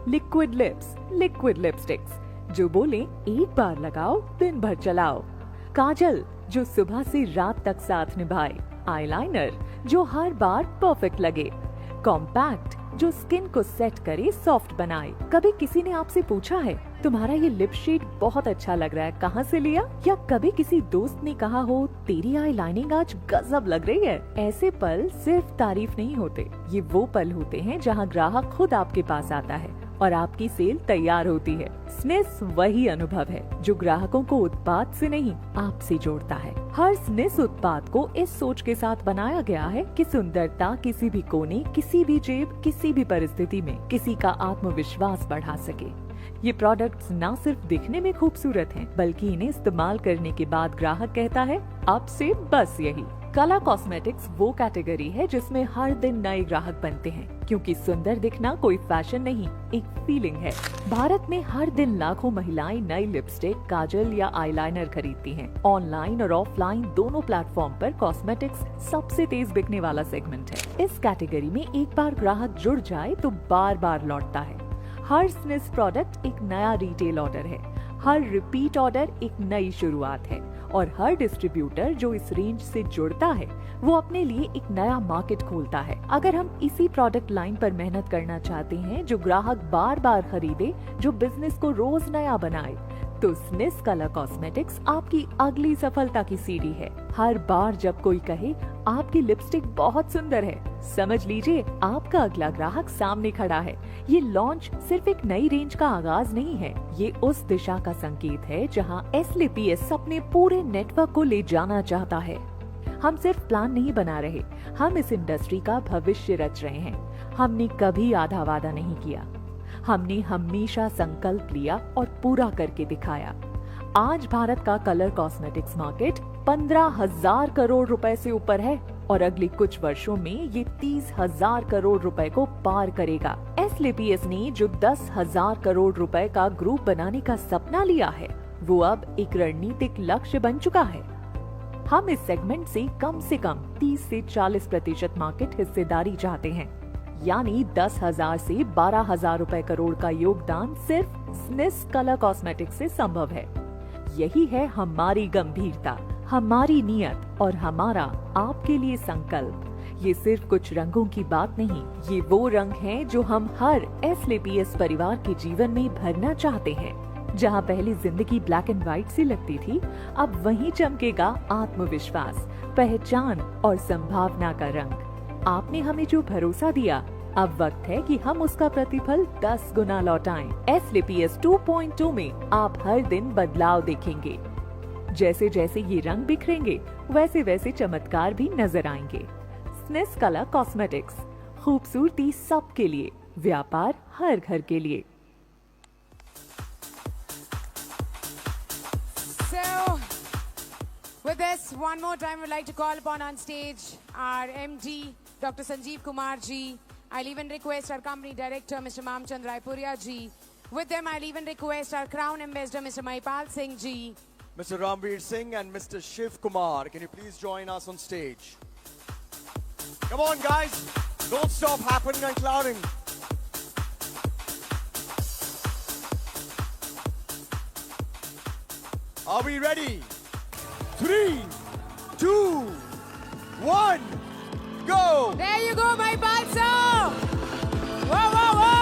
लिक्विड लिप्स, लिक्विड लिपस्टिक्स जो बोले एक बार लगाओ दिन भर चलाओ. काजल जो सुबह से रात तक साथ निभाए. आईलाइनर जो हर बार परफेक्ट लगे. कॉम्पैक्ट जो स्किन को सेट करे, सॉफ्ट बनाए. कभी किसी ने आपसे पूछा है तुम्हारा ये लिप शेड बहुत अच्छा लग रहा है, कहाँ से लिया? या कभी किसी दोस्त ने कहा हो तेरी आई लाइनिंग आज गजब लग रही है? ऐसे पल सिर्फ तारीफ नहीं होते, ये वो पल होते हैं जहाँ ग्राहक खुद आपके पास आता है और आपकी सेल तैयार होती है. स्निस वही अनुभव है जो ग्राहकों को उत्पाद से नहीं आपसे जोड़ता है. हर स्निस उत्पाद को इस सोच के साथ बनाया गया है कि सुंदरता किसी भी कोने, किसी भी जेब, किसी भी परिस्थिति में किसी का आत्मविश्वास बढ़ा सके. ये प्रोडक्ट्स न सिर्फ दिखने में खूबसूरत हैं, बल्कि इन्हें इस्तेमाल करने के बाद ग्राहक कहता है अब से बस यही. कलर कॉस्मेटिक्स वो कैटेगरी है जिसमें हर दिन नए ग्राहक बनते हैं, क्योंकि सुंदर दिखना कोई फैशन नहीं, एक फीलिंग है. भारत में हर दिन लाखों महिलाएं नई लिपस्टिक, काजल या आईलाइनर खरीदती हैं. ऑनलाइन और ऑफलाइन दोनों प्लेटफॉर्म पर कॉस्मेटिक्स सबसे तेज बिकने वाला सेगमेंट है. इस कैटेगरी में एक बार ग्राहक जुड़ जाए तो बार बार लौटता है. हर स्निस प्रोडक्ट एक नया रिटेल ऑर्डर है, हर रिपीट ऑर्डर एक नई शुरुआत है और हर डिस्ट्रीब्यूटर जो इस रेंज से जुड़ता है वो अपने लिए एक नया मार्केट खोलता है. अगर हम इसी प्रोडक्ट लाइन पर मेहनत करना चाहते हैं जो ग्राहक बार बार खरीदे, जो बिजनेस को रोज नया बनाए, तो स्निस कलर कॉस्मेटिक्स आपकी अगली सफलता की सीढ़ी है. हर बार जब कोई कहे आपकी लिपस्टिक बहुत सुंदर है, समझ लीजिए आपका अगला ग्राहक सामने खड़ा है. ये लॉन्च सिर्फ एक नई रेंज का आगाज नहीं है, ये उस दिशा का संकेत है जहां SLPS अपने पूरे नेटवर्क को ले जाना चाहता है. हम सिर्फ प्लान नहीं बना रहे, हम इस इंडस्ट्री का भविष्य रच रहे हैं. हमने कभी आधा वादा नहीं किया, हमने हमेशा संकल्प लिया और पूरा करके दिखाया. आज भारत का कलर कॉस्मेटिक्स मार्केट 15,000 करोड़ रुपए से ऊपर है और अगले कुछ वर्षों में ये 30,000 करोड़ रुपए को पार करेगा. SLPS ने जो 10,000 करोड़ रुपए का ग्रुप बनाने का सपना लिया है, वो अब एक रणनीतिक लक्ष्य बन चुका है. हम इस सेगमेंट से कम 30 से 40% मार्केट हिस्सेदारी चाहते हैं, यानी 10,000 से 12,000 रुपए करोड़ का योगदान सिर्फ स्निस कलर कॉस्मेटिक्स से संभव है. यही है हमारी गंभीरता, हमारी नियत और हमारा आपके लिए संकल्प. ये सिर्फ कुछ रंगों की बात नहीं, ये वो रंग हैं जो हम हर एसलेपीएस परिवार के जीवन में भरना चाहते हैं। जहां पहले जिंदगी ब्लैक एंड व्हाइट सी लगती थी, अब वहीं चमकेगा आत्मविश्वास, पहचान और संभावना का रंग। आपने हमें जो भरोसा दिया, अब वक्त है कि हम उसका प्रतिफल 10 गुना लौटाएं। एसलेपीएस 2.2 में आप हर दिन बदलाव देखेंगे। जैसे जैसे ये रंग बिखरेंगे, वैसे वैसे चमत्कार भी नजर आएंगे। स्नेस कलर कॉस्मेटिक्स, खूबसूरती सबके लिए, व्यापार हर घर के लिए। So, with this, one more time, we'd like to call upon on stage our MD, Dr. Sanjeev Kumar ji. I'll even request our company director, Mr. Mamchand Raipuria ji. With them, I'll even request our crown ambassador, Mr. Mahipal Singh ji. Mr. Ramveer Singh and Mr. Shiv Kumar, can you please join us on stage? Come on, guys. Don't stop happening and clowning. Are we ready? 3, 2, 1, go! There you go, Mahipal sir! Whoa, whoa, whoa!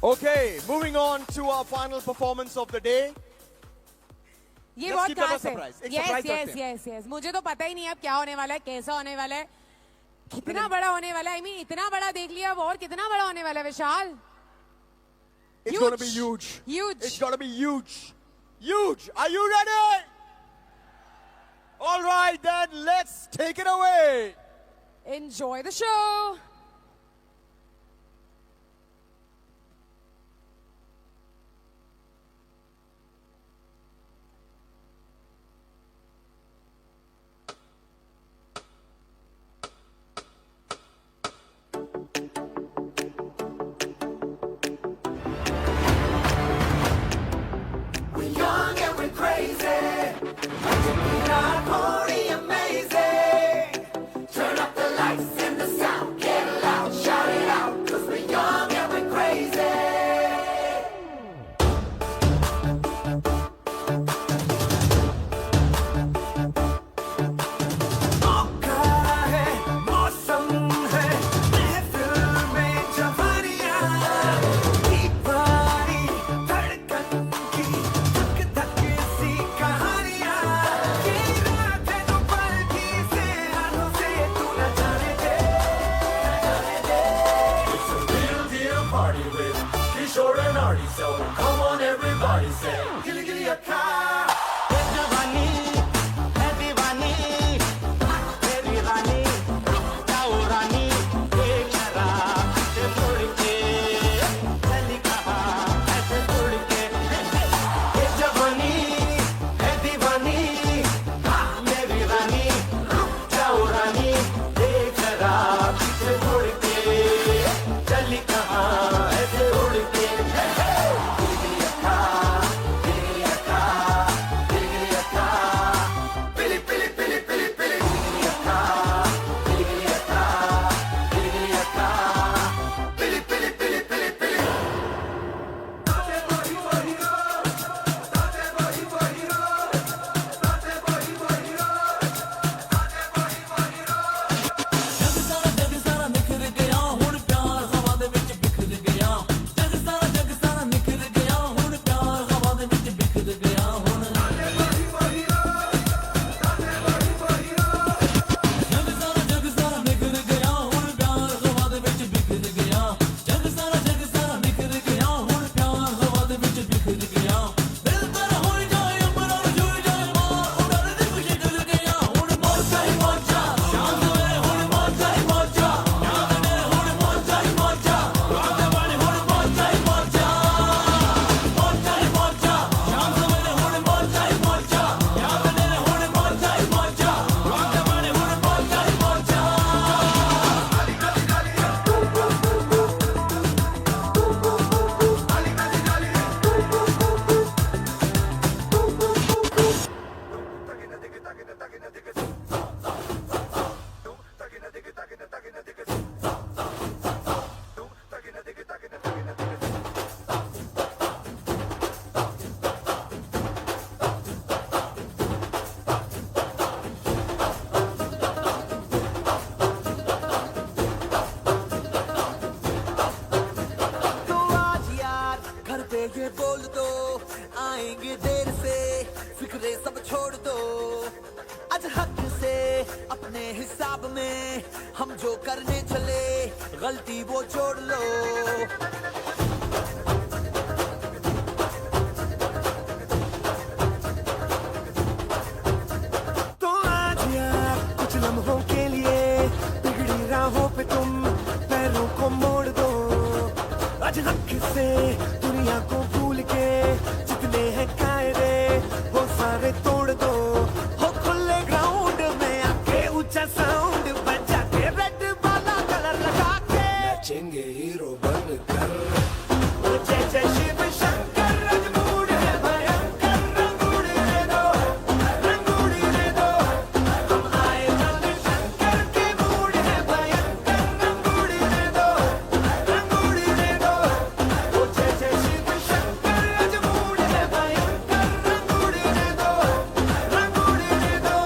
Okay, moving on to our final performance of the day. ये Let's बहुत keep it a खास है। surprise. एक Yes, surprise yes, रखते हैं। yes, yes. मुझे तो पता ही नहीं अब क्या होने वाला है, कैसा होने वाला है, कितना बड़ा होने वाला है। I mean, इतना बड़ा देख लिया, अब और कितना बड़ा होने वाला है विशाल? It's going to be huge. Huge. It's going to be huge. Huge. Are you ready? All right, then let's take it away. Enjoy the show. जो करने चले गलती वो जोड़ लो। तो आज यार कुछ लम्हों के लिए बिगड़ी राहों पे तुम पैरों को मोड़ दो। आज हक से दुनिया को भूल के जितने हैं कायदे वो सारे तोड़ दो। हो खुले ग्राउंड में आके ऊंचा साउंड बजा के रेड वाला कलर लगा के नाचेंगे हीरो बनकर। ओ जय जय शिव शंकर रंगूड़ है भयंकर रंगूड़ दे दो रंगूड़ दे दो। हम आए रंग शंकर के मूड है भयंकर रंगूड़ दे दो रंगूड़ दे दो। ओ जय जय शिव शंकर रंगूड़ है भयंकर रंगूड़ दे दो रंगूड़ दे दो।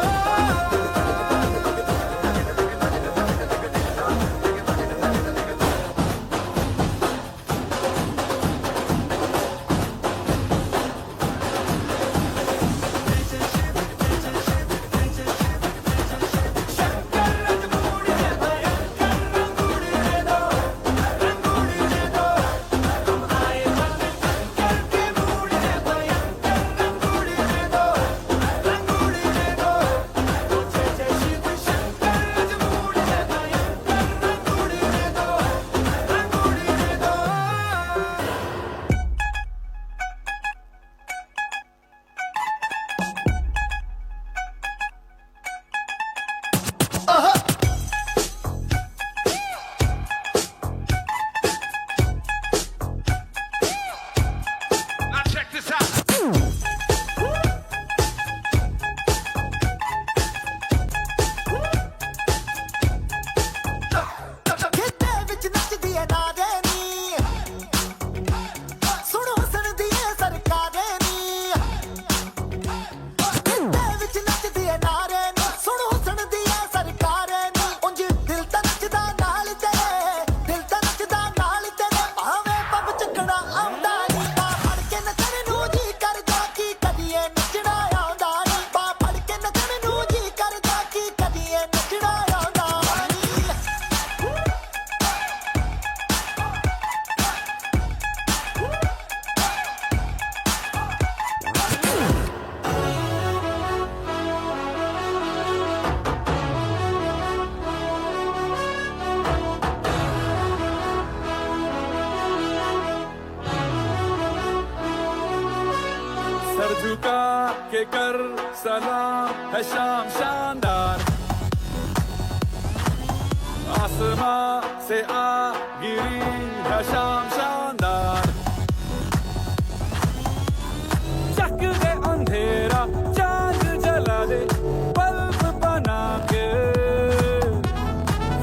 सर झुका के कर सलाम है शाम शानदार। आसमां से आ गिरी है शाम शानदार। चक दे अंधेरा चांद जला दे बल्ब बना के।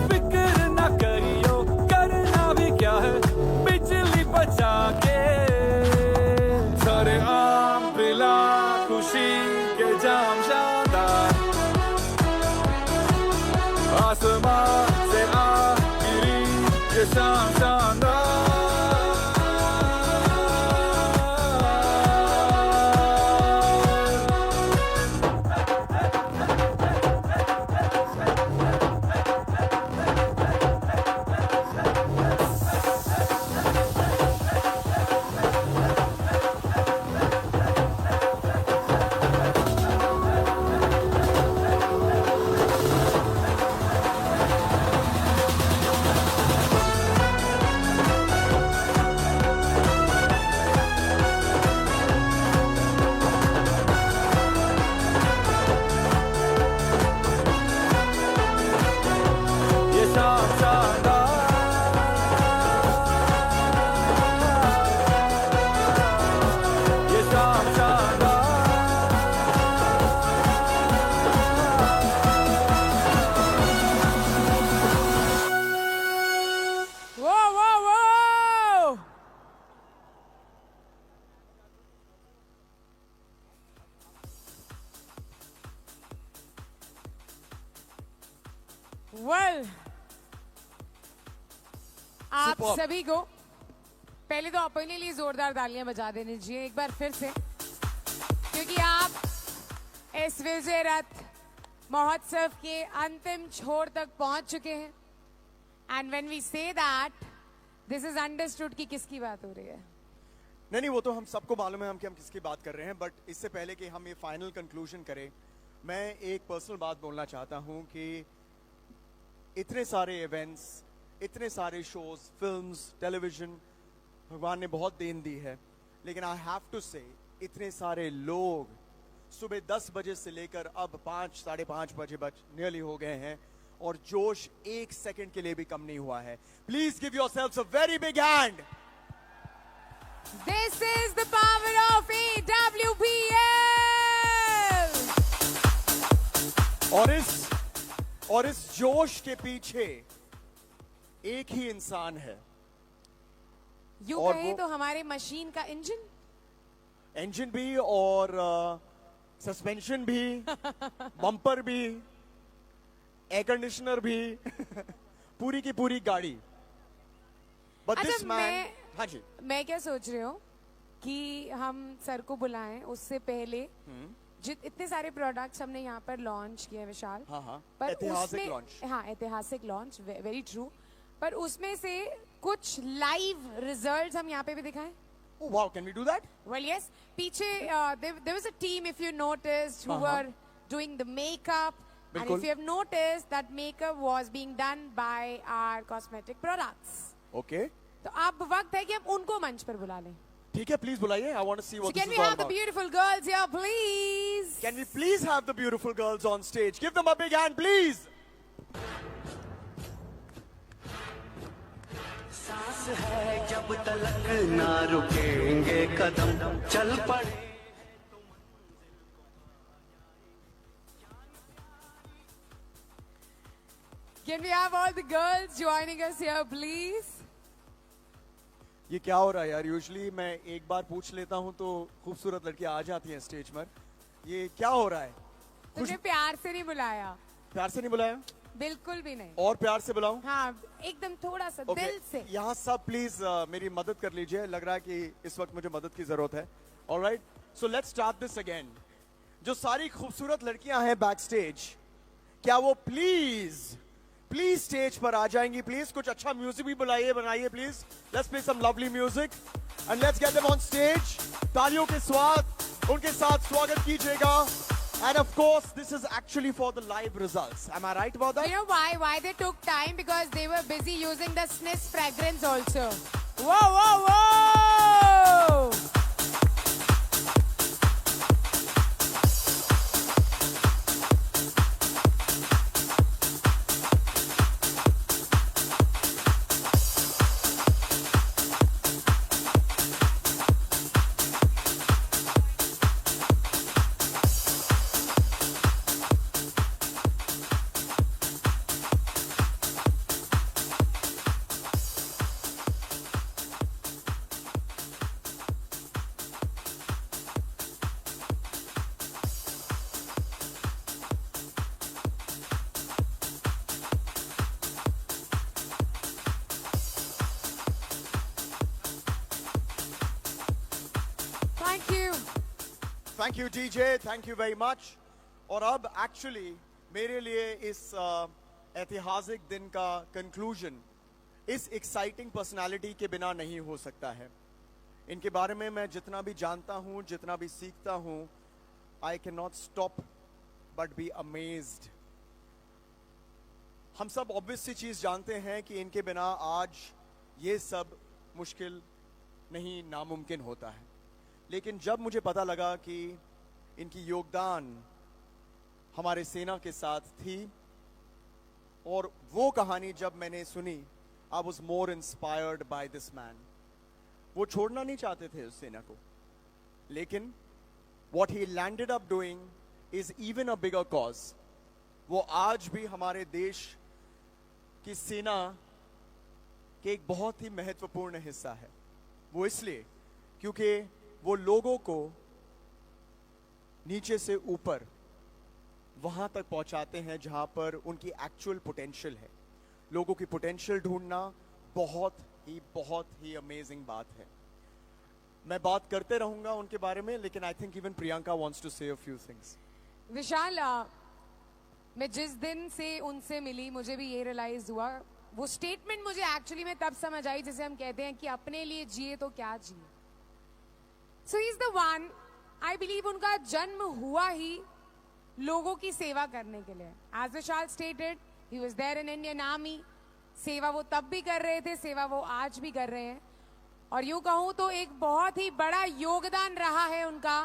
फिक्र न करियो करना भी क्या है बिजली बचा के। सारे आम पिला खुशी के जाम शानदार। आसमां से आ गिरी ये शाम शानदार। Well, आप सभी को पहले तो अपने लिए जोरदार तालियां बजा देनी चाहिए एक बार फिर से, क्योंकि आप इस विजय रथ महोत्सव के अंतिम छोर तक पहुंच चुके हैं। And when we say that, this is understood कि किसकी बात हो रही है. नहीं वो तो हम सबको मालूम है हम किसकी बात कर रहे हैं, बट इससे पहले कि हम ये फाइनल कंक्लूजन करें, मैं एक पर्सनल बात बोलना चाहता हूं कि इतने सारे इवेंट्स, इतने सारे शोज, फिल्म्स, टेलीविजन भगवान ने बहुत देन दी है, लेकिन आई हैव टू से इतने सारे लोग सुबह 10 बजे से लेकर अब 5, साढ़े 5 बजे नियरली हो गए हैं और जोश एक सेकंड के लिए भी कम नहीं हुआ है. Please give yourselves a very big hand. This is the power of AWPL. और इस जोश के पीछे एक ही इंसान है. यूं कहें तो हमारे मशीन का इंजन भी और सस्पेंशन भी, बम्पर भी, एयर कंडीशनर भी, पूरी की पूरी गाड़ी. But this man, हाँ जी. मैं क्या सोच रही हूँ कि हम सर को बुलाएं उससे पहले इतने सारे प्रोडक्ट्स हमने यहाँ पर लॉन्च किए विशाल. हाँ. पर ऐतिहासिक लॉन्च. हाँ, ऐतिहासिक लॉन्च, वेरी ट्रू. पर उसमें से कुछ लाइव रिजल्ट्स हम यहाँ पे भी दिखाएं. Oh wow, can we do that? Well, yes. पीछे there was a team, if you noticed, who were doing the makeup. And if you have noticed, that makeup was being done by our cosmetic products. Okay. तो अब वक्त है कि हम उनको मंच पर बुला लें. ठीक है, please बुलाइए. I want to see what this is all about. Can we have the beautiful girls here, please? Can we please have the beautiful girls on stage? Give them a big hand, please. सांस है जब तलक ना रुकेंगे कदम चल पड़े. Can we have all the girls joining us here, please? ये क्या हो रहा है यार? यूजुअली मैं एक बार पूछ लेता हूँ तो खूबसूरत लड़कियां आ जाती हैं स्टेज पर. ये क्या हो रहा है? तुझे प्यार से नहीं बुलाया. प्यार से नहीं बुलाया? बिल्कुल भी नहीं. और प्यार से बुलाऊं? हाँ, एकदम थोड़ा सा दिल से. यहाँ सब प्लीज मेरी मदद कर लीजिए. लग रहा है कि इस वक्त मुझे मदद की जरूरत है. Alright, so let's start this again. जो सारी खूबसूरत लड़कियां हैं बैक स्टेज, क्या वो प्लीज स्टेज पर आ जाएंगी? प्लीज कुछ अच्छा म्यूजिक भी बनाइए please. Let's play some lovely music and let's get them on stage. तालियों के साथ उनके साथ स्वागत कीजिएगा. And of course, this is actually for the live results. Am I right about that? You know why they took time? Because they were busy using the Sniss fragrance also. Whoa! Thank you DJ, thank you very much. और अब actually मेरे लिए इस ऐतिहासिक दिन का conclusion इस exciting personality के बिना नहीं हो सकता है. इनके बारे में मैं जितना भी जानता हूं, जितना भी सीखता हूं, I cannot stop but be amazed. हम सब ऑब्वियस सी चीज जानते हैं कि इनके बिना आज ये सब मुश्किल नहीं, नामुमकिन होता है. लेकिन जब मुझे पता लगा कि इनकी योगदान हमारे सेना के साथ थी और वो कहानी जब मैंने सुनी, I was more inspired by this man. वो छोड़ना नहीं चाहते थे उस सेना को, लेकिन what he landed up doing is even a bigger cause. वो आज भी हमारे देश की सेना के एक बहुत ही महत्वपूर्ण हिस्सा है. वो इसलिए क्योंकि वो लोगों को नीचे से ऊपर वहां तक पहुंचाते हैं जहां पर उनकी एक्चुअल पोटेंशियल है. लोगों की पोटेंशियल ढूंढना बहुत ही अमेजिंग बात है. मैं बात करते रहूंगा उनके बारे में, लेकिन I think even Priyanka wants to say a few things. विशाल, मैं जिस दिन से उनसे मिली मुझे भी ये रियलाइज हुआ वो स्टेटमेंट मुझे एक्चुअली में तब समझ आई जैसे हम कहते हैं कि अपने लिए जिए तो क्या जिए. So he is the one, I believe उनका जन्म हुआ ही लोगों की सेवा करने के लिए. As Vishal stated, he was there in Indian army. सेवा वो तब भी कर रहे थे, सेवा वो आज भी कर रहे हैं. और यूं कहूं तो एक बहुत ही बड़ा योगदान रहा है उनका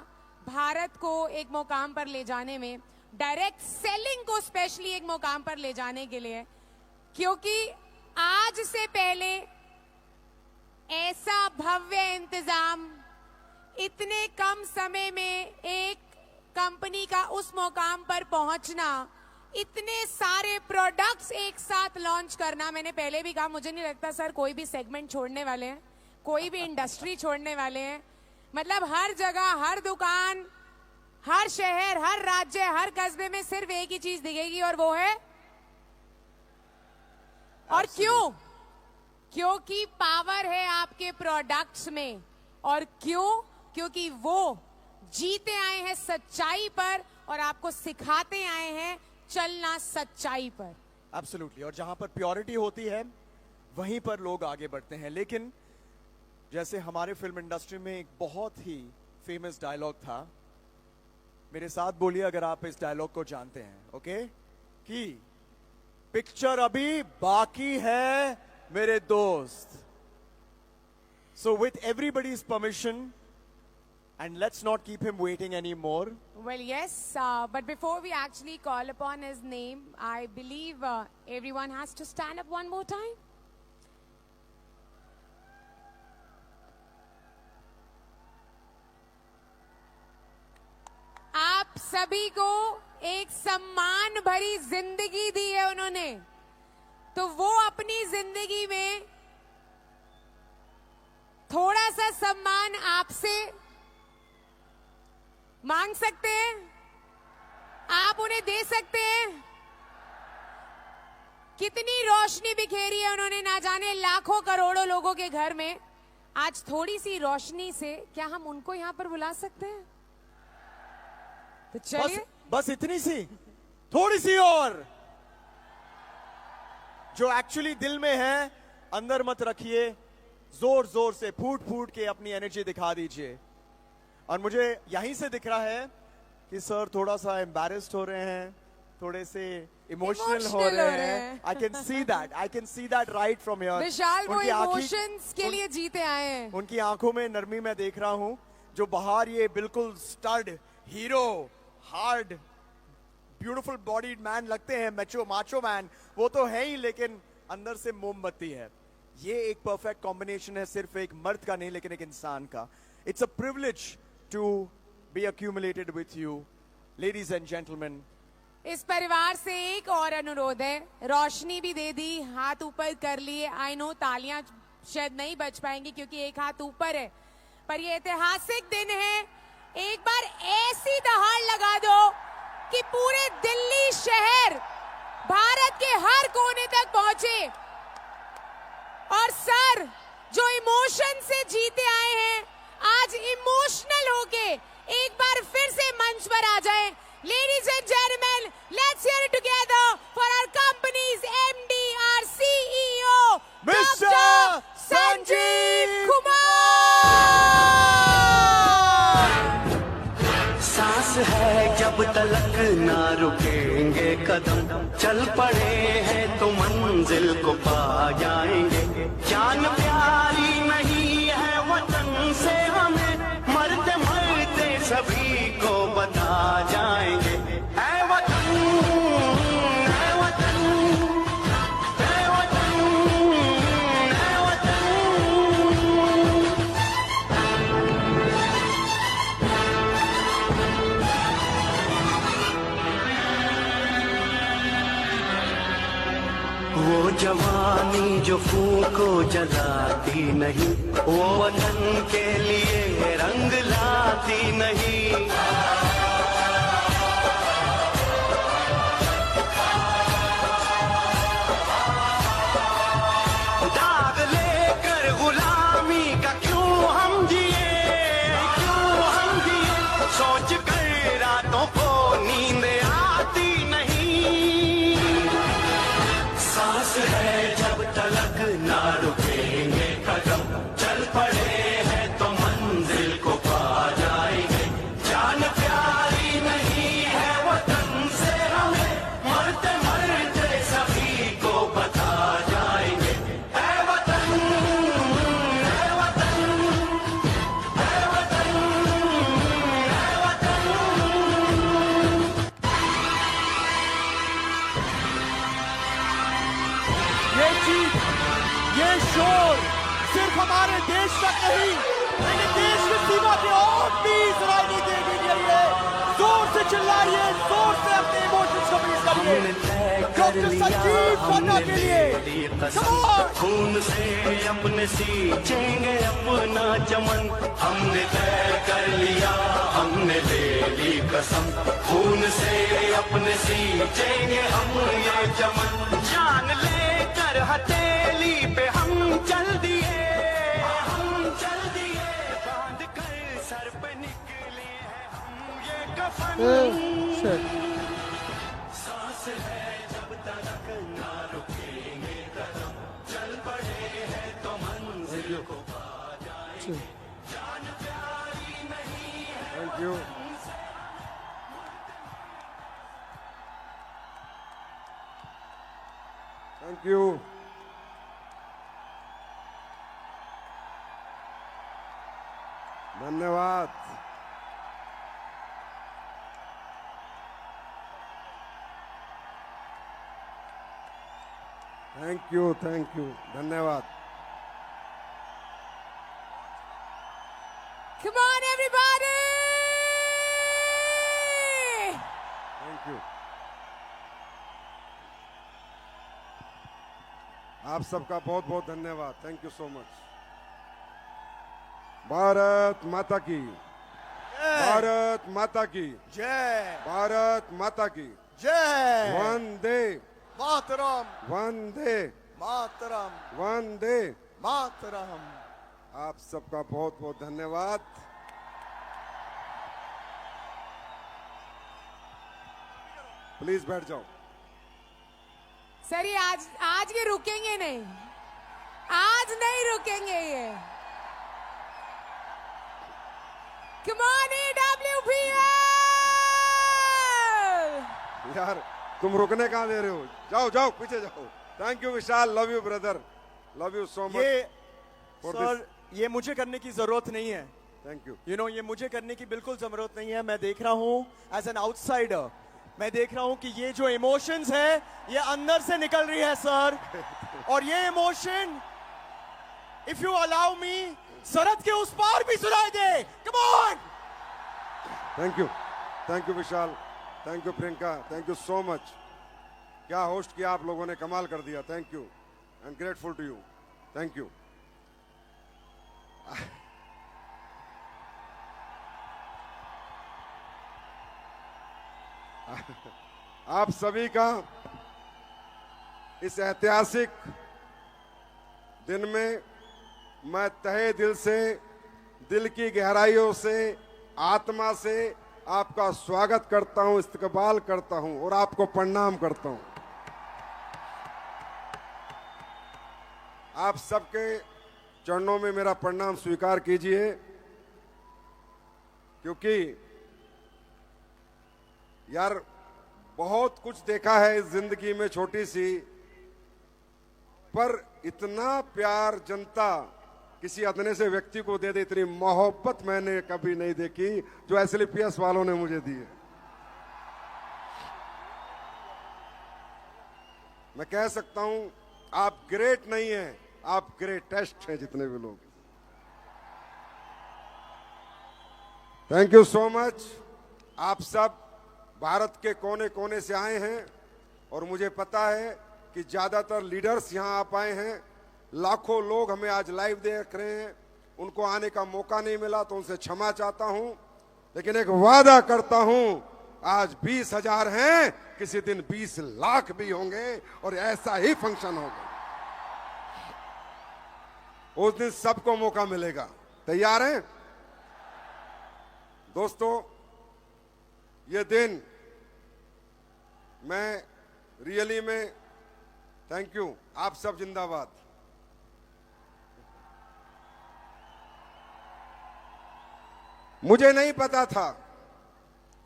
भारत को एक मुकाम पर ले जाने में, डायरेक्ट सेलिंग को स्पेशली एक मुकाम पर ले जाने के लिए. क्योंकि आज से पहले ऐसा भव्य इंतजाम इतने कम समय में एक कंपनी का उस मुकाम पर पहुंचना, इतने सारे प्रोडक्ट्स एक साथ लॉन्च करना, मैंने पहले भी कहा मुझे नहीं लगता सर कोई भी सेगमेंट छोड़ने वाले हैं, कोई भी इंडस्ट्री छोड़ने वाले हैं. मतलब हर जगह, हर दुकान, हर शहर, हर राज्य, हर कस्बे में सिर्फ एक ही चीज दिखेगी और वो है. और क्यों? क्योंकि पावर है आपके प्रोडक्ट्स में. और क्यों? क्योंकि वो जीते आए हैं सच्चाई पर और आपको सिखाते आए हैं चलना सच्चाई पर. एब्सोल्युटली. और जहां पर प्योरिटी होती है वहीं पर लोग आगे बढ़ते हैं. लेकिन जैसे हमारे फिल्म इंडस्ट्री में एक बहुत ही फेमस डायलॉग था, मेरे साथ बोलिए अगर आप इस डायलॉग को जानते हैं. ओके? कि पिक्चर अभी बाकी है मेरे दोस्त. So with everybody's permission, and let's not keep him waiting anymore. Well, yes, but before we actually call upon his name, I believe everyone has to stand up one more time. आप सभी को एक सम्मान भरी जिंदगी दी है उन्होंने, तो वो अपनी जिंदगी में थोड़ा सा सम्मान आपसे मांग सकते हैं, आप उन्हें दे सकते हैं. कितनी रोशनी बिखेरी है उन्होंने, ना जाने लाखों करोड़ों लोगों के घर में. आज थोड़ी सी रोशनी से क्या हम उनको यहां पर बुला सकते हैं? तो चलिए, बस इतनी सी, थोड़ी सी और. जो एक्चुअली दिल में है अंदर मत रखिए, जोर जोर से फूट फूट के अपनी एनर्जी दिखा दीजिए. और मुझे यहीं से दिख रहा है कि सर थोड़ा सा एम्बैरेस्ड हो रहे हैं, थोड़े से इमोशनल हो रहे हैं. I can see that right from here. Vishal वो इमोशंस के लिए जीते आए हैं. उनकी आंखों में नरमी मैं देख रहा हूं. जो बाहर ये बिल्कुल stud, hero, hard, beautiful bodied man लगते हैं, माचो मैन, वो तो है ही, लेकिन अंदर से मोमबत्ती है. ये एक परफेक्ट कॉम्बिनेशन है, सिर्फ एक मर्द का नहीं लेकिन एक इंसान का. It's a privilege to be accumulated with you, ladies and gentlemen. इस परिवार से एक और अनुरोध है, रोशनी भी दे दी, हाथ ऊपर कर लिए. आई नो तालियां शायद नहीं बच पाएंगी क्योंकि एक हाथ ऊपर है, पर ये ऐतिहासिक दिन है. एक बार ऐसी दहाड़ लगा दो कि पूरे दिल्ली शहर भारत के हर कोने तक पहुंचे. और सर जो इमोशन से जीते आए हैं, आज इमोशनल होके एक बार फिर से मंच पर आ जाएं. Ladies and gentlemen, let's hear it together for our company's MD, our CEO, Mr. Sanjeev Kumar. सांस है जब तलक ना रुकेंगे कदम, चल पड़े हैं तो मंजिल को पा जाएंगे. जान प्यारी नहीं है वतन से हमें, मरते मरते सभी को बता जाएंगे. ऐ वतन, ऐ वतन, ऐ वतन, ऐ वतन. वो जवानी जो फूको जलाती नहीं, वो वतन के लिए रंग लाती नहीं. दाग लेकर गुलामी का क्यों हम जिए, क्यों हम जिए, सोच कर रातों को नींद आती नहीं. सांस है जब तक नहीं, लेकिन देश की सीमा पे और भी सुनाई नहीं देगी। ये जोर से चिल्लाइए, जोर से अपने इमोशंस को पेश करिए डॉक्टर संजीव खन्ना के लिए। खून से अपने सींचेंगे अपना चमन, हमने तय कर लिया, हमने ले ली कसम। खून से अपने सींचेंगे हम ये चमन, जान लेकर हथेली पे हम चल दिए, बांध कर सर पे निकले हैं हम ये कफन। सांस है जब तक ना रुकेंगे कदम, चल पड़े हैं तो मंजिल को पा जाएंगे, जान प्यारी नहीं है। Thank you. Thank you. धन्यवाद। थैंक यू, थैंक यू, धन्यवाद। Come on, everybody! Thank you. आप सबका बहुत बहुत धन्यवाद। Thank you so much. Bharat माता की, भारत माता की जय, भारत माता की जय, वंदे मातरम, वंदे मातरम, वंदे मातरम। आप सबका बहुत बहुत धन्यवाद। प्लीज बैठ जाओ। सर ये आज ये रुकेंगे नहीं, आज नहीं रुकेंगे ये। Come on, EWPL! यार तुम रुकने कहाँ दे रहे हो? जाओ जाओ पीछे जाओ। Thank you Vishal, love you brother, love you so much. Sir ये मुझे करने की जरूरत नहीं है। Thank you. यू नो ये मुझे करने की बिल्कुल जरूरत नहीं है। मैं देख रहा हूँ एज एन आउटसाइडर, मैं देख रहा हूँ कि ये जो इमोशंस है ये अंदर से निकल रही है सर। और ये emotion if you allow me सरहद के उस पार भी सुनाई दे। Come on. Thank you Vishal, thank you Priyanka, thank you so much. क्या होस्ट किया आप लोगों ने, कमाल कर दिया। Thank you, I am grateful to you. Thank you. आप सभी का इस ऐतिहासिक दिन में मैं तहे दिल से, दिल की गहराइयों से, आत्मा से आपका स्वागत करता हूं, इस्तकबाल करता हूं और आपको प्रणाम करता हूं। आप सबके चरणों में मेरा प्रणाम स्वीकार कीजिए, क्योंकि यार बहुत कुछ देखा है इस जिंदगी में, छोटी सी, पर इतना प्यार जनता किसी अदने से व्यक्ति को दे दे, इतनी मोहब्बत मैंने कभी नहीं देखी जो एसएलपीएस वालों ने मुझे दी है। मैं कह सकता हूं आप ग्रेट नहीं हैं, आप ग्रेटेस्ट हैं जितने भी लोग। Thank you so much. आप सब भारत के कोने कोने से आए हैं और मुझे पता है कि ज्यादातर लीडर्स यहां आ पाए हैं। लाखों लोग हमें आज लाइव देख रहे हैं, उनको आने का मौका नहीं मिला तो उनसे क्षमा चाहता हूं, लेकिन एक वादा करता हूं, आज 20,000 हैं, किसी दिन 20 लाख भी होंगे और ऐसा ही फंक्शन होगा। उस दिन सबको मौका मिलेगा। तैयार हैं दोस्तों? ये दिन मैं रियली में थैंक यू। आप सब जिंदाबाद। मुझे नहीं पता था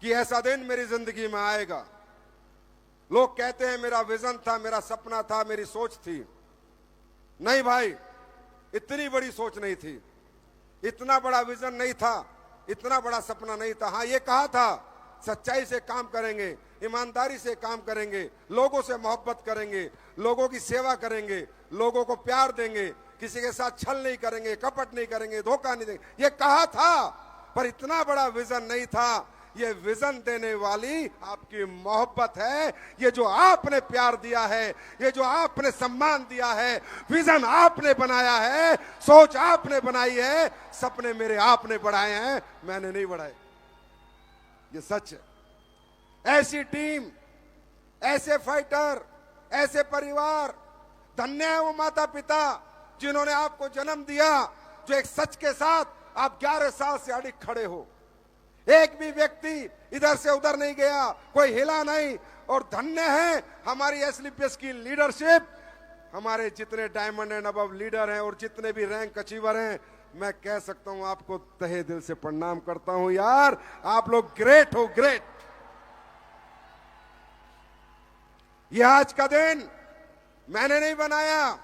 कि ऐसा दिन मेरी जिंदगी में आएगा। लोग कहते हैं मेरा विजन था, मेरा सपना था, मेरी सोच थी। नहीं भाई, इतनी बड़ी सोच नहीं थी, इतना बड़ा विजन नहीं था, इतना बड़ा सपना नहीं था। हाँ, ये कहा था सच्चाई से काम करेंगे, ईमानदारी से काम करेंगे, लोगों से मोहब्बत करेंगे, लोगों की सेवा करेंगे, लोगों को प्यार देंगे, किसी के साथ छल नहीं करेंगे, कपट नहीं करेंगे, धोखा नहीं देंगे, ये कहा था, पर इतना बड़ा विजन नहीं था। ये विजन देने वाली आपकी मोहब्बत है, ये जो आपने प्यार दिया है, ये जो आपने सम्मान दिया है, विजन आपने बनाया है, सोच आपने बनाई है, सपने मेरे आपने बढ़ाए हैं, मैंने नहीं बढ़ाए। ये सच है। ऐसी टीम, ऐसे फाइटर, ऐसे परिवार, धन्य है वो माता पिता जिन्होंने आपको जन्म दिया, जो एक सच के साथ आप 11 साल से अडिग खड़े हो। एक भी व्यक्ति इधर से उधर नहीं गया, कोई हिला नहीं। और धन्य है हमारी एसलीपीएस की लीडरशिप, हमारे जितने डायमंड एंड अबव लीडर हैं और जितने भी रैंक अचीवर हैं, मैं कह सकता हूं आपको तहे दिल से प्रणाम करता हूं यार, आप लोग ग्रेट हो, ग्रेट। ये आज का दिन मैंने नहीं बनाया,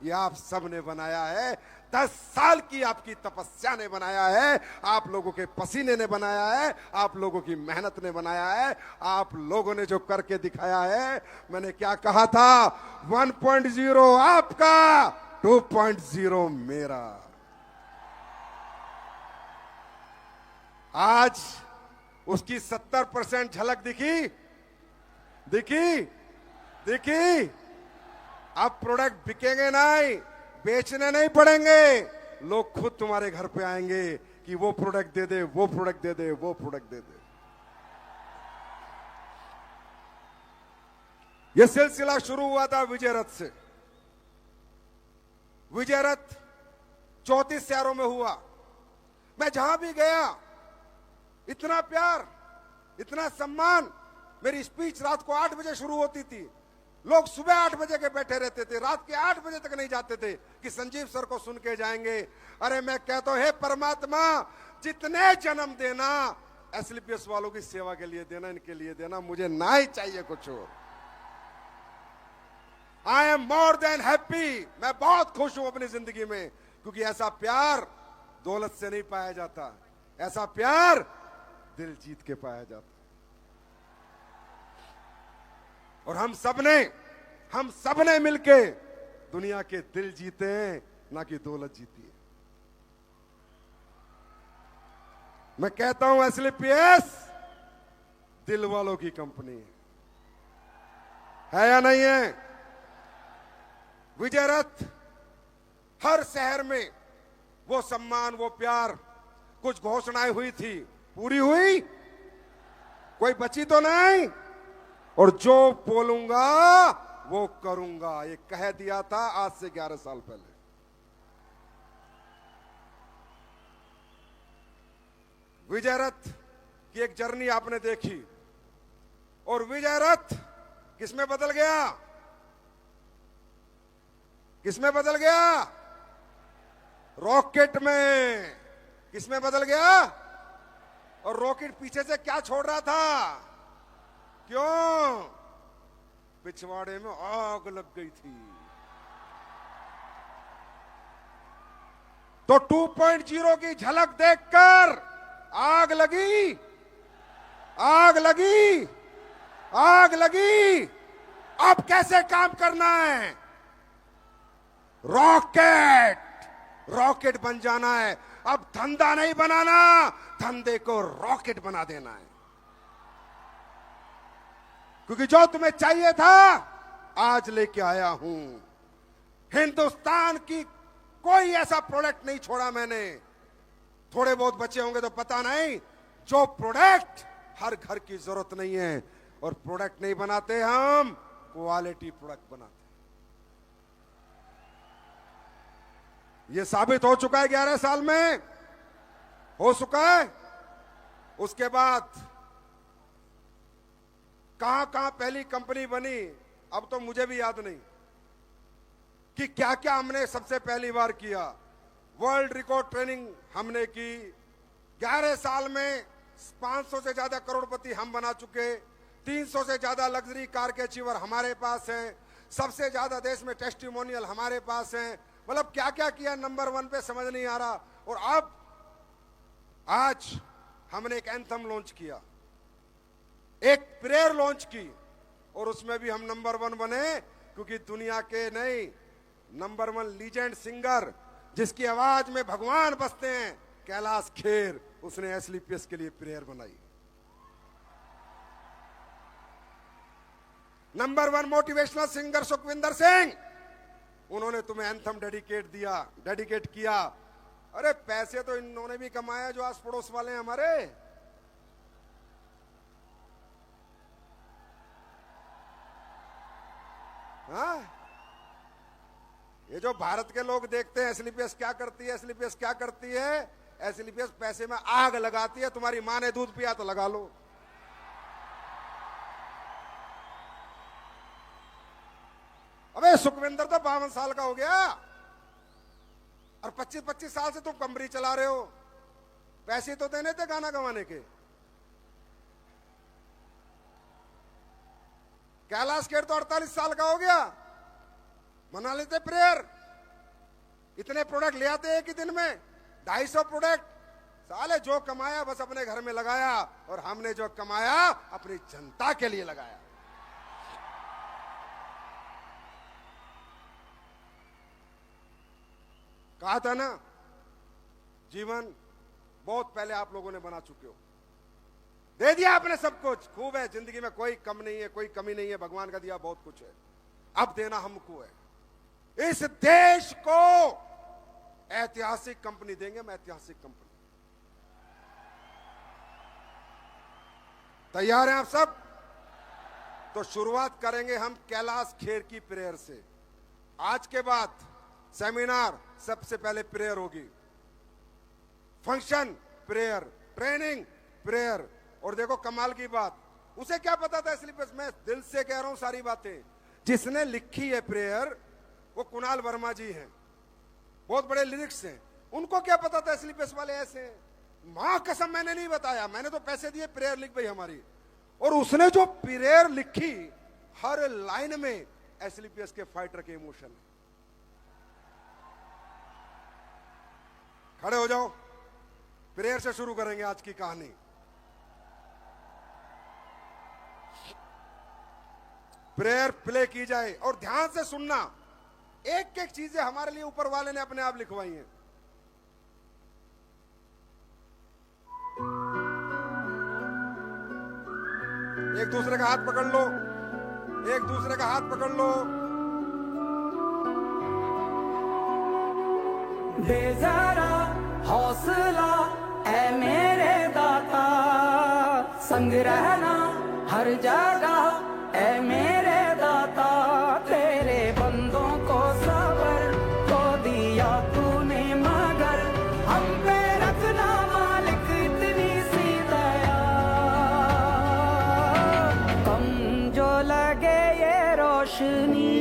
ये आप सब ने बनाया है। 10 साल की आपकी तपस्या ने बनाया है, आप लोगों के पसीने ने बनाया है, आप लोगों की मेहनत ने बनाया है, आप लोगों ने जो करके दिखाया है। मैंने क्या कहा था, 1.0 आपका, 2.0 मेरा। आज उसकी 70% झलक दिखी, दिखी, दिखी। अब प्रोडक्ट बिकेंगे नहीं, बेचने नहीं पड़ेंगे, लोग खुद तुम्हारे घर पे आएंगे कि वो प्रोडक्ट दे दे, वो प्रोडक्ट दे दे, वो प्रोडक्ट दे दे। ये सिलसिला शुरू हुआ था विजय रथ से। विजय रथ 34 शहरों में हुआ। मैं जहां भी गया, इतना प्यार, इतना सम्मान। मेरी स्पीच रात को 8 बजे शुरू होती थी, लोग सुबह 8 बजे के बैठे रहते थे, रात के 8 बजे तक नहीं जाते थे कि संजीव सर को सुन के जाएंगे। अरे मैं कहता हूं, हे परमात्मा, जितने जन्म देना एसलीपीएस वालों की सेवा के लिए देना, इनके लिए देना, मुझे ना ही चाहिए कुछ और। I am more than happy. मैं बहुत खुश हूं अपनी जिंदगी में, क्योंकि ऐसा प्यार दौलत से नहीं पाया जाता, ऐसा प्यार दिल जीत के पाया जाता। और हम सबने मिलके दुनिया के दिल जीते हैं, ना कि दौलत जीती है। मैं कहता हूं एसलीपीएस दिल वालों की कंपनी है या नहीं है? विजय रथ, हर शहर में वो सम्मान, वो प्यार, कुछ घोषणाएं हुई थी, पूरी हुई? कोई बची तो नहीं? और जो बोलूंगा वो करूंगा, ये कह दिया था आज से 11 साल पहले। विजय रथ की एक जर्नी आपने देखी, और विजय रथ किसमें बदल गया? किसमें बदल गया? रॉकेट में। किसमें बदल गया? और रॉकेट पीछे से क्या छोड़ रहा था? क्यों? पिछवाड़े में आग लग गई थी। तो 2.0 की झलक देखकर आग लगी, आग लगी, आग लगी। अब कैसे काम करना है? रॉकेट, रॉकेट बन जाना है। अब धंधा नहीं बनाना, धंधे को रॉकेट बना देना है। क्योंकि जो तुम्हें चाहिए था आज लेके आया हूं। हिंदुस्तान की कोई ऐसा प्रोडक्ट नहीं छोड़ा मैंने। थोड़े बहुत बचे होंगे तो पता नहीं, जो प्रोडक्ट हर घर की जरूरत नहीं है। और प्रोडक्ट नहीं बनाते हम, क्वालिटी प्रोडक्ट बनाते। ये साबित हो चुका है 11 साल में, हो चुका है। उसके बाद कहां पहली कंपनी बनी, अब तो मुझे भी याद नहीं कि क्या क्या हमने सबसे पहली बार किया। वर्ल्ड रिकॉर्ड ट्रेनिंग हमने की। 11 साल में 500 से ज्यादा करोड़पति हम बना चुके। 300 से ज्यादा लग्जरी कार के अचीवर हमारे पास हैं। सबसे ज्यादा देश में टेस्टिमोनियल हमारे पास हैं। मतलब क्या क्या किया, नंबर 1 पे समझ नहीं आ रहा। और अब आज हमने एक एंथम लॉन्च किया, एक प्रेयर लॉन्च की, और उसमें भी हम नंबर 1 बने। क्योंकि दुनिया के नहीं, नंबर 1 लीजेंड सिंगर, जिसकी आवाज में भगवान बसते हैं, कैलाश खेर, उसने एसलीपीएस के लिए प्रेयर बनाई। Number 1 motivational singer Sukhwinder Singh, उन्होंने तुम्हें एंथम डेडिकेट किया। अरे पैसे तो इन्होंने भी कमाया जो आस पड़ोस वाले हैं हमारे। हाँ, ये जो भारत के लोग देखते हैं एसलीपीएस क्या करती है, एसलीपीएस क्या करती है, एसलीपीएस पैसे में आग लगाती है। तुम्हारी मां ने दूध पिया तो लगा लो। अबे सुखविंदर तो 52 साल का हो गया और 25-25 साल से तुम कंबरी चला रहे हो। पैसे तो देने थे गाना गवाने के। कैलाश खेर तो 48 साल का हो गया, मना लेते प्रेयर। इतने प्रोडक्ट ले आते एक ही दिन में, 250 प्रोडक्ट। साले जो कमाया बस अपने घर में लगाया, और हमने जो कमाया अपनी जनता के लिए लगाया। कहा था ना, जीवन बहुत पहले आप लोगों ने बना चुके हो, दे दिया आपने सब कुछ। खूब है, जिंदगी में कोई कम नहीं है, कोई कमी नहीं है, भगवान का दिया बहुत कुछ है। अब देना हमको है। इस देश को ऐतिहासिक कंपनी देंगे हम, ऐतिहासिक कंपनी। तैयार हैं आप सब? तो शुरुआत करेंगे हम कैलाश खेर की प्रेयर से। आज के बाद सेमिनार सबसे पहले प्रेयर होगी, फंक्शन प्रेयर, ट्रेनिंग प्रेयर। और देखो कमाल की बात, उसे क्या पता था, इसलिए बस मैं दिल से कह रहा हूं सारी बातें। जिसने लिखी है प्रेयर वो कुणाल वर्मा जी हैं, बहुत बड़े लिरिक्स हैं। उनको क्या पता था एसलीपीएस वाले ऐसे हैं। मां कसम मैंने नहीं बताया, मैंने तो पैसे दिए, प्रेयर लिख गई हमारी। और उसने जो प्रेयर लिखी, हर लाइन में एसलीपीएस के फाइटर के इमोशन। खड़े हो जाओ, प्रेयर से शुरू करेंगे आज की कहानी। प्रेयर प्ले की जाए और ध्यान से सुनना। एक एक चीजें हमारे लिए ऊपर वाले ने अपने आप लिखवाई हैं। एक दूसरे का हाथ पकड़ लो, एक दूसरे का हाथ पकड़ लो। दे जरा हौसला ऐ मेरे दाता, संग रहना हर जगह ऐ मेरे दाता। तेरे बंदों को सबर तो दिया तूने, मगर हम पे रखना मालिक इतनी सी दया। कम जो लगे ये रोशनी,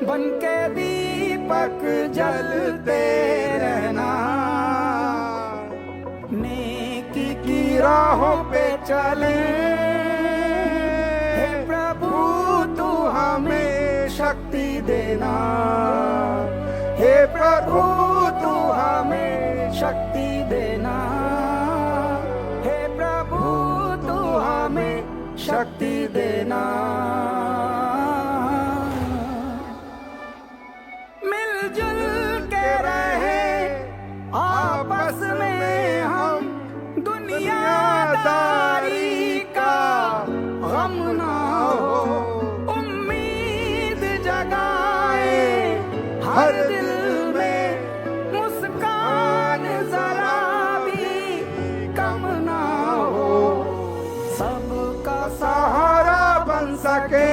बन के दीपक जलते रहना। नेकी की राहों पे चले, हे प्रभु तू हमें शक्ति देना। हे प्रभु तू हमें शक्ति देना। हे प्रभु तू हमें शक्ति देना। मिलजुल के रहे आपस में हम, दुनियादारी का गम ना हो। उम्मीद जगाए हर दिल में, मुस्कान जरा भी कम ना हो। सबका सहारा बन सके,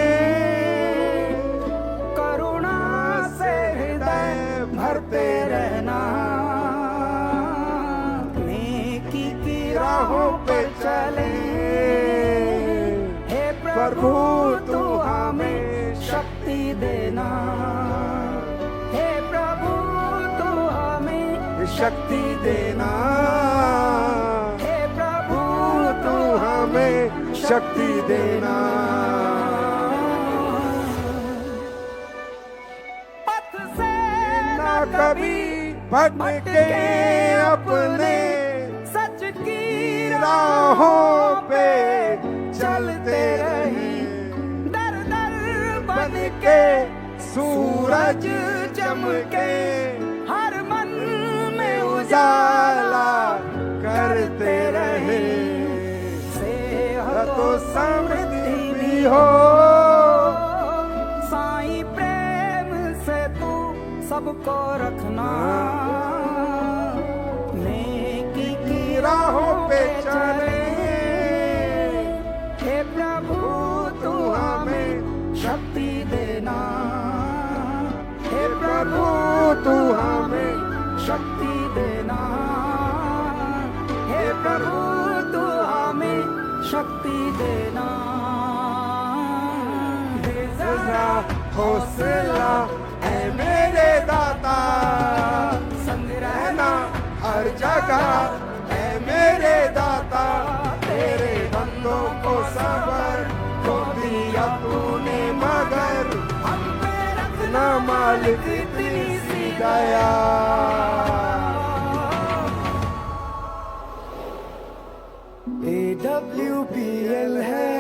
करुणा से हृदय भरते रहना। नेकी की राहों पे चले, हे प्रभु तू हमें शक्ति देना। हे प्रभु तू हमें शक्ति देना। हे प्रभु तू हमें शक्ति देना। पथ से न कभी भटके अपने, सच की राहों पे चलते रही। दर दर बन के सूरज सूरज चमके हर मन में उजाला करते रहे, सेहत तो समृद्धि भी हो, साईं प्रेम से तू सबको रखना, नेकी की राहों पे चले, हे प्रभु तू हमें शक्ति देना, हे प्रभु तू हमें शक्ति देना, हे प्रभु तू हमें शक्ति देना, दे जरा हौसला ऐ मेरे दाता, संग रहना हर जगह ऐ मेरे दाता, तेरे बंदों को सबर को दिया तूने मगर हम पे रखना मालिक इतनी सी दया। AWPL है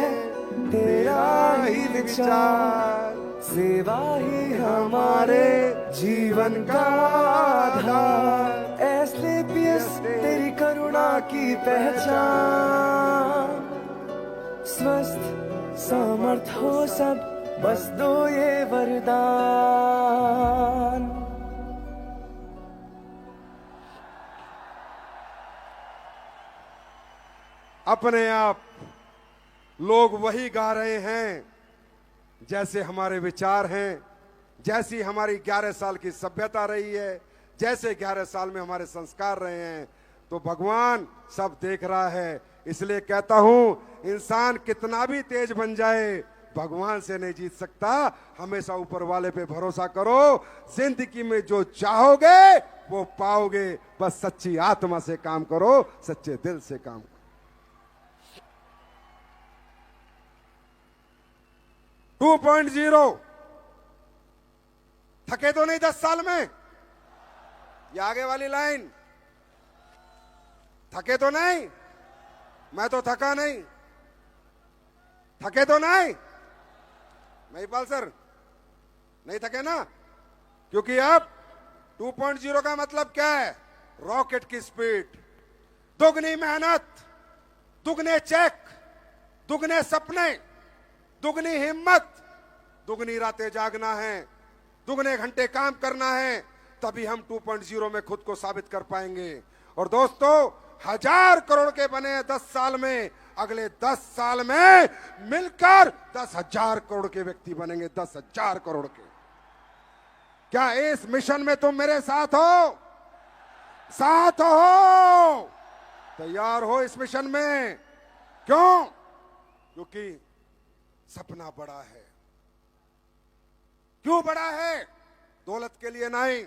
तेरा ही विचार, सेवा ही हमारे जीवन का आधार, SLPS तेरी करुणा की पहचान, स्वस्थ समर्थ हो सब बस दो ये वरदान। अपने आप लोग वही गा रहे हैं जैसे हमारे विचार हैं, जैसी हमारी 11 साल की सभ्यता रही है, जैसे 11 साल में हमारे संस्कार रहे हैं। तो भगवान सब देख रहा है, इसलिए कहता हूं इंसान कितना भी तेज बन जाए भगवान से नहीं जीत सकता। हमेशा ऊपर वाले पे भरोसा करो, जिंदगी में जो चाहोगे वो पाओगे, बस सच्ची आत्मा से काम करो, सच्चे दिल से काम करो। 2.0 थके तो नहीं 10 साल में? ये आगे वाली लाइन थके तो नहीं? मैं तो थका नहीं। थके तो नहीं? महिपाल सर नहीं थके ना? क्योंकि अब 2.0 का मतलब क्या है? रॉकेट की स्पीड, दुगनी मेहनत, दुगने चेक, दुगने सपने, दुगनी हिम्मत, दुगनी रातें जागना है, दुगने घंटे काम करना है, तभी हम 2.0 में खुद को साबित कर पाएंगे। और दोस्तों 1000 करोड़ के बने 10 साल में, अगले 10 साल में मिलकर 10,000 करोड़ के व्यक्ति बनेंगे, 10,000 करोड़ के। क्या इस मिशन में तुम मेरे साथ हो? साथ हो? तैयार हो इस मिशन में? क्यों? क्योंकि सपना बड़ा है। क्यों बड़ा है? दौलत के लिए नहीं,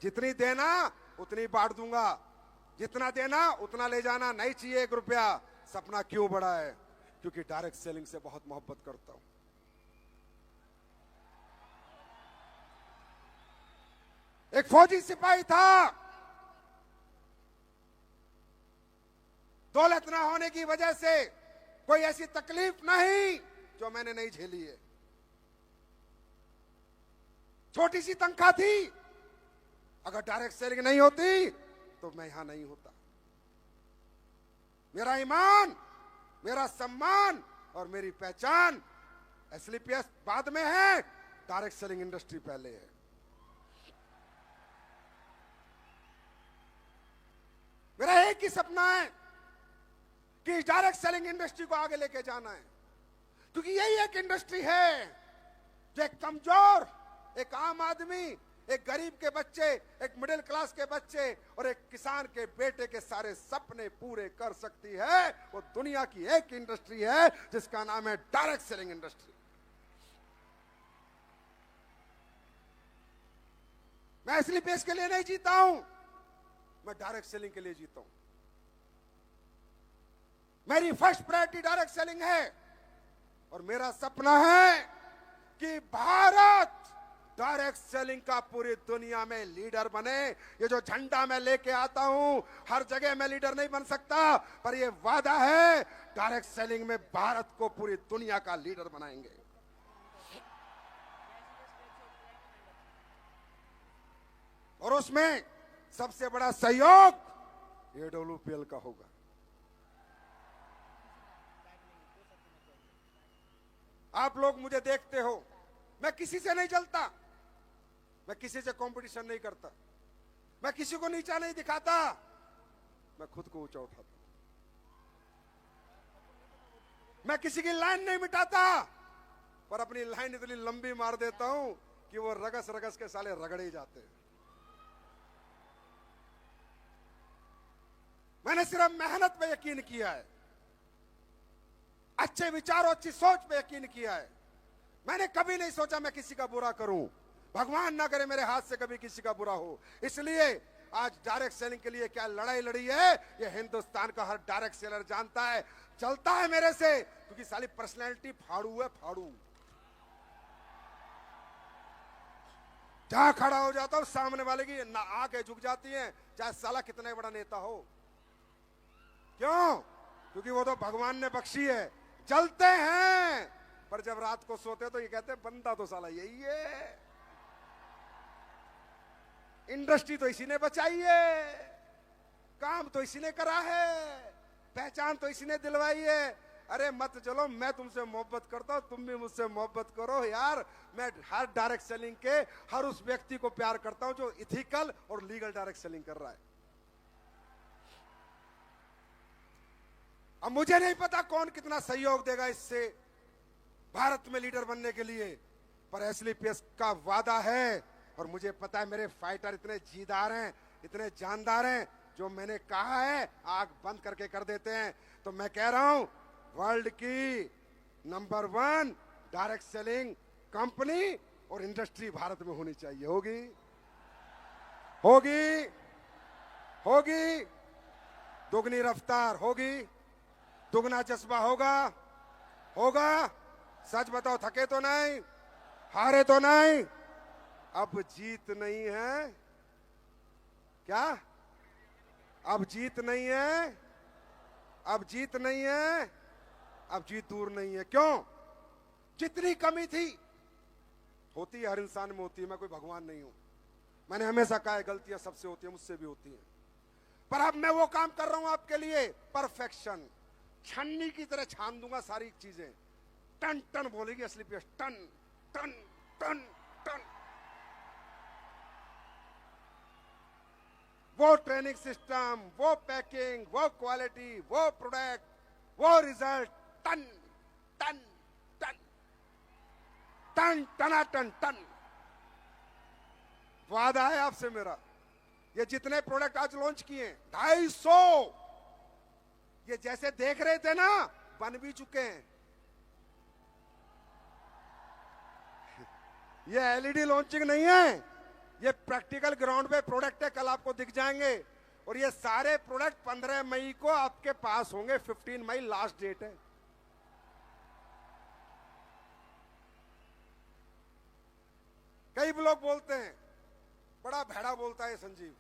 जितनी देना उतनी बांट दूंगा, जितना देना उतना ले जाना, नहीं चाहिए 1 रुपया। सपना क्यों बड़ा है? क्योंकि डायरेक्ट सेलिंग से बहुत मोहब्बत करता हूं। एक फौजी सिपाही था, दौलत ना होने की वजह से कोई ऐसी तकलीफ नहीं जो मैंने नहीं झेली है। छोटी सी तनख्वाह थी, अगर डायरेक्ट सेलिंग नहीं होती तो मैं यहां नहीं होता। मेरा ईमान, मेरा सम्मान और मेरी पहचान SLPS बाद में है, डायरेक्ट सेलिंग इंडस्ट्री पहले है। मेरा एक ही सपना है कि डायरेक्ट सेलिंग इंडस्ट्री को आगे लेके जाना है, क्योंकि यही एक इंडस्ट्री है जो एक कमजोर, एक आम आदमी, एक गरीब के बच्चे, एक मिडिल क्लास के बच्चे और एक किसान के बेटे के सारे सपने पूरे कर सकती है। वो दुनिया की एक इंडस्ट्री है जिसका नाम है डायरेक्ट सेलिंग इंडस्ट्री। मैं SLPS के लिए नहीं जीता हूं, मैं डायरेक्ट सेलिंग के लिए जीता हूं। मेरी फर्स्ट प्रायोरिटी डायरेक्ट सेलिंग है और मेरा सपना है कि भारत डायरेक्ट सेलिंग का पूरी दुनिया में लीडर बने। ये जो झंडा मैं लेके आता हूं, हर जगह मैं लीडर नहीं बन सकता, पर ये वादा है डायरेक्ट सेलिंग में भारत को पूरी दुनिया का लीडर बनाएंगे। और उसमें सबसे बड़ा सहयोग AWPL का होगा। आप लोग मुझे देखते हो, मैं किसी से नहीं जलता, मैं किसी से कंपटीशन नहीं करता, मैं किसी को नीचा नहीं दिखाता, मैं खुद को ऊंचा उठाता, मैं किसी की लाइन नहीं मिटाता, पर अपनी लाइन इतनी लंबी मार देता हूं कि वो रगस रगस के साले रगड़े ही जाते हैं। मैंने सिर्फ मेहनत पे यकीन किया है, अच्छे विचारों, अच्छी सोच पे यकीन किया है। मैंने कभी नहीं सोचा मैं किसी का बुरा करूं, भगवान ना करे मेरे हाथ से कभी किसी का बुरा हो। इसलिए आज डायरेक्ट सेलिंग के लिए क्या लड़ाई लड़ी है, ये हिंदुस्तान का हर डायरेक्ट सेलर जानता है। चलता है मेरे से क्योंकि साली पर्सनैलिटी फाड़ू है, फाड़ू। जहां खड़ा हो जाता हूं सामने वाले की ना आंखें झुक जाती हैं, चाहे साला कितना बड़ा नेता हो। क्यों? क्योंकि वो तो भगवान ने बख्शी है। जलते हैं, पर जब रात को सोते तो ये कहते हैं बंदा तो साला यही है, इंडस्ट्री तो इसी ने बचाई है, काम तो इसी ने करा है, पहचान तो इसी ने दिलवाई है। अरे मत चलो, मैं तुमसे मोहब्बत करता हूं, तुम भी मुझसे मोहब्बत करो यार। मैं हर डायरेक्ट सेलिंग के हर उस व्यक्ति को प्यार करता हूं जो इथिकल और लीगल डायरेक्ट सेलिंग कर रहा है। अब मुझे नहीं पता कौन कितना सहयोग देगा इससे भारत में लीडर बनने के लिए, पर SLPS का वादा है। और मुझे पता है मेरे फाइटर इतने जीदार हैं, इतने जानदार हैं, जो मैंने कहा है आग बंद करके कर देते हैं। तो मैं कह रहा हूं वर्ल्ड की नंबर 1 डायरेक्ट सेलिंग कंपनी और इंडस्ट्री भारत में होनी चाहिए। होगी होगी होगी, दुगनी रफ्तार होगी, दुगना जज्बा होगा होगा। सच बताओ, थके तो नहीं, हारे तो नहीं। अब जीत नहीं है क्या? अब जीत नहीं है, अब जीत नहीं है, अब जीत दूर नहीं है। क्यों? जितनी कमी थी, होती है, हर इंसान में होती है, मैं कोई भगवान नहीं हूं। मैंने हमेशा कहा है गलतियां सबसे होती है, मुझसे भी होती हैं, पर अब मैं वो काम कर रहा हूं आपके लिए, परफेक्शन। छन्नी की तरह छान दूंगा सारी चीजें, टन टन बोलेगी SLPS, टन टन टन टन। वो ट्रेनिंग सिस्टम, वो पैकिंग, वो क्वालिटी, वो प्रोडक्ट, वो रिजल्ट, टन टन टन टन टना टन टन। वादा है आपसे मेरा। ये जितने प्रोडक्ट आज लॉन्च किए 250, ये जैसे देख रहे थे ना, बन भी चुके हैं। ये LED लॉन्चिंग नहीं है, ये प्रैक्टिकल ग्राउंड पे प्रोडक्ट है, कल आपको दिख जाएंगे। और ये सारे प्रोडक्ट 15 मई को आपके पास होंगे, 15 मई लास्ट डेट है। कई लोग बोलते हैं बड़ा भैड़ा बोलता है संजीव,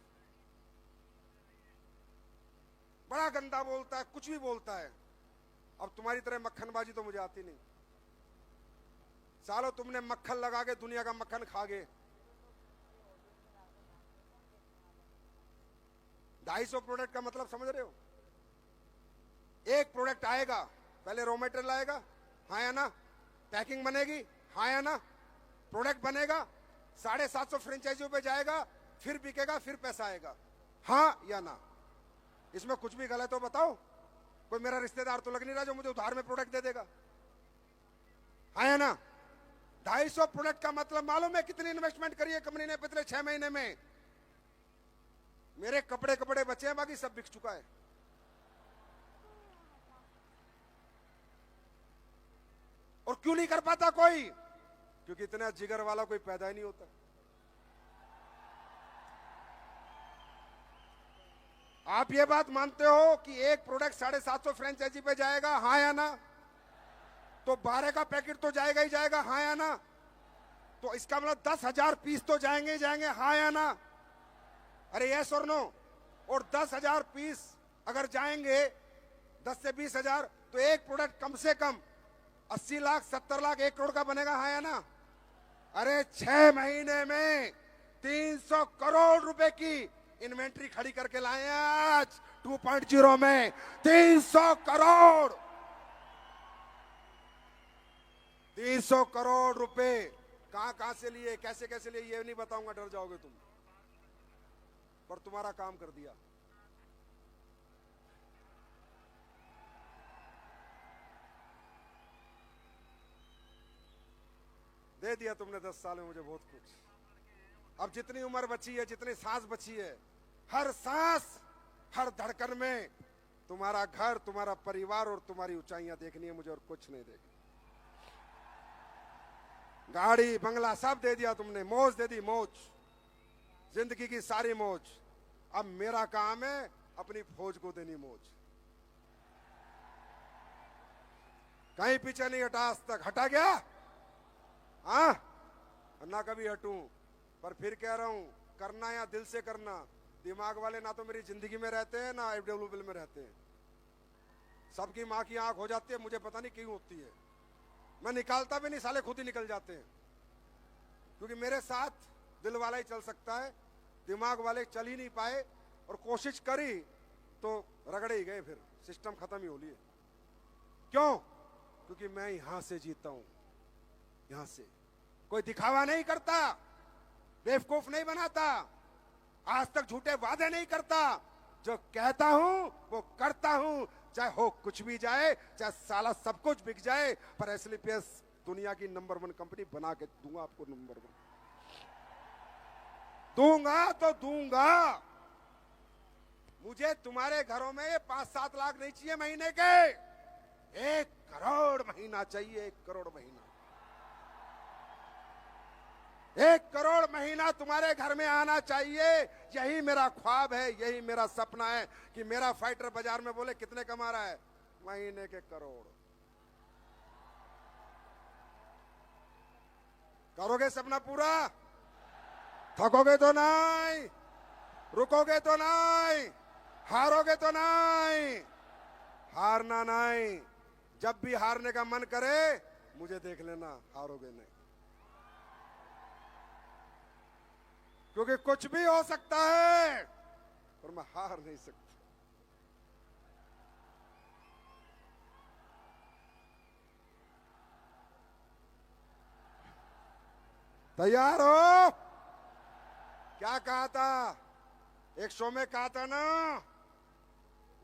बड़ा गंदा बोलता है, कुछ भी बोलता है। अब तुम्हारी तरह मक्खनबाजी तो मुझे आती नहीं। सालों तुमने मक्खन लगा के दुनिया का मक्खन खा गए। 250 प्रोडक्ट का मतलब समझ रहे हो? एक प्रोडक्ट आएगा, पहले रॉ मटेरियल आएगा, हाँ या ना, पैकिंग बनेगी, हाँ या ना, प्रोडक्ट बनेगा, 750 फ्रेंचाइजियों पे जाएगा, फिर बिकेगा, फिर पैसा आएगा, हाँ या ना। इसमें कुछ भी गलत हो बताओ? कोई मेरा रिश्तेदार तो लग नहीं रहा जो मुझे उधार में प्रोडक्ट दे देगा, हाँ या ना। 250 प्रोडक्ट का मतलब मालूम है कितनी इन्वेस्टमेंट करी है कंपनी ने पिछले 6 महीने में? मेरे कपड़े बचे हैं, बाकी सब बिक चुका है। और क्यों नहीं कर पाता कोई? क्योंकि इतना जिगर वाला कोई पैदा ही नहीं होता। आप ये बात मानते हो कि एक प्रोडक्ट 750 फ्रेंचाइजी पे जाएगा, हाँ या ना? तो 12 का पैकेट तो जाएगा ही जाएगा, हाँ या ना? तो इसका मतलब 10,000 पीस तो जाएंगे ही जाएंगे, हाँ या ना? अरे यस और नो? और 10,000 पीस अगर जाएंगे 10 से 20,000, तो एक प्रोडक्ट कम से कम 80 लाख 70 लाख 1 करोड़ का बनेगा, हाँ या ना? अरे 6 महीने में 300 करोड़ रुपए की इन्वेंट्री खड़ी करके लाए हैं आज 2.0 में। 300 करोड़ 300 करोड़ रुपए कहां से लिए, कैसे कैसे लिए, ये नहीं बताऊंगा, डर जाओगे तुम, पर तुम्हारा काम कर दिया। दे दिया तुमने 10 साल में मुझे बहुत कुछ। अब जितनी उम्र बची है, जितनी सांस बची है, हर सांस, हर धड़कन में तुम्हारा घर, तुम्हारा परिवार और तुम्हारी ऊंचाइयां देखनी है मुझे, और कुछ नहीं देखना। गाड़ी बंगला सब दे दिया तुमने, मौज दे दी, मौज, जिंदगी की सारी मौज। अब मेरा काम है अपनी फौज को देनी मौज। कहीं पीछे नहीं हटा आज तक। हटा गया? हाँ, ना कभी हटूं। पर फिर कह रहा हूं, करना या दिल से करना। दिमाग वाले ना तो मेरी जिंदगी में रहते हैं, ना FWB में रहते हैं। सबकी माँ की आंख हो जाती है, मुझे पता नहीं क्यों होती है। मैं निकालता भी नहीं, साले खुद ही निकल जाते हैं। क्योंकि मेरे साथ दिल वाला ही चल सकता है, दिमाग वाले चल ही नहीं पाए, और कोशिश करी तो रगड़े ही गए, फिर सिस्टम खत्म ही हो लिए। क्यों? क्योंकि मैं यहां से जीता हूं, यहां से। कोई दिखावा नहीं करता, बेवकूफ नहीं बनाता, आज तक झूठे वादे नहीं करता। जो कहता हूं वो करता हूं, चाहे हो कुछ भी जाए, चाहे साला सब कुछ बिक जाए, पर SLPS दुनिया की नंबर 1 कंपनी बना के दूंगा आपको। नंबर 1 दूंगा तो दूंगा। मुझे तुम्हारे घरों में ये 5-7 लाख नहीं चाहिए महीने के, 1 करोड़ महीना चाहिए। 1 करोड़ महीना, 1 करोड़ महीना तुम्हारे घर में आना चाहिए। यही मेरा ख्वाब है, यही मेरा सपना है कि मेरा फाइटर बाजार में बोले कितने कमा रहा है, महीने के करोड़। करोगे सपना पूरा? थकोगे तो नहीं, रुकोगे तो नहीं, हारोगे तो नहीं। हारना नहीं। जब भी हारने का मन करे मुझे देख लेना, हारोगे नहीं। क्योंकि कुछ भी हो सकता है, पर मैं हार नहीं सकता। तैयार हो? क्या कहा था? एक शो में कहा था ना,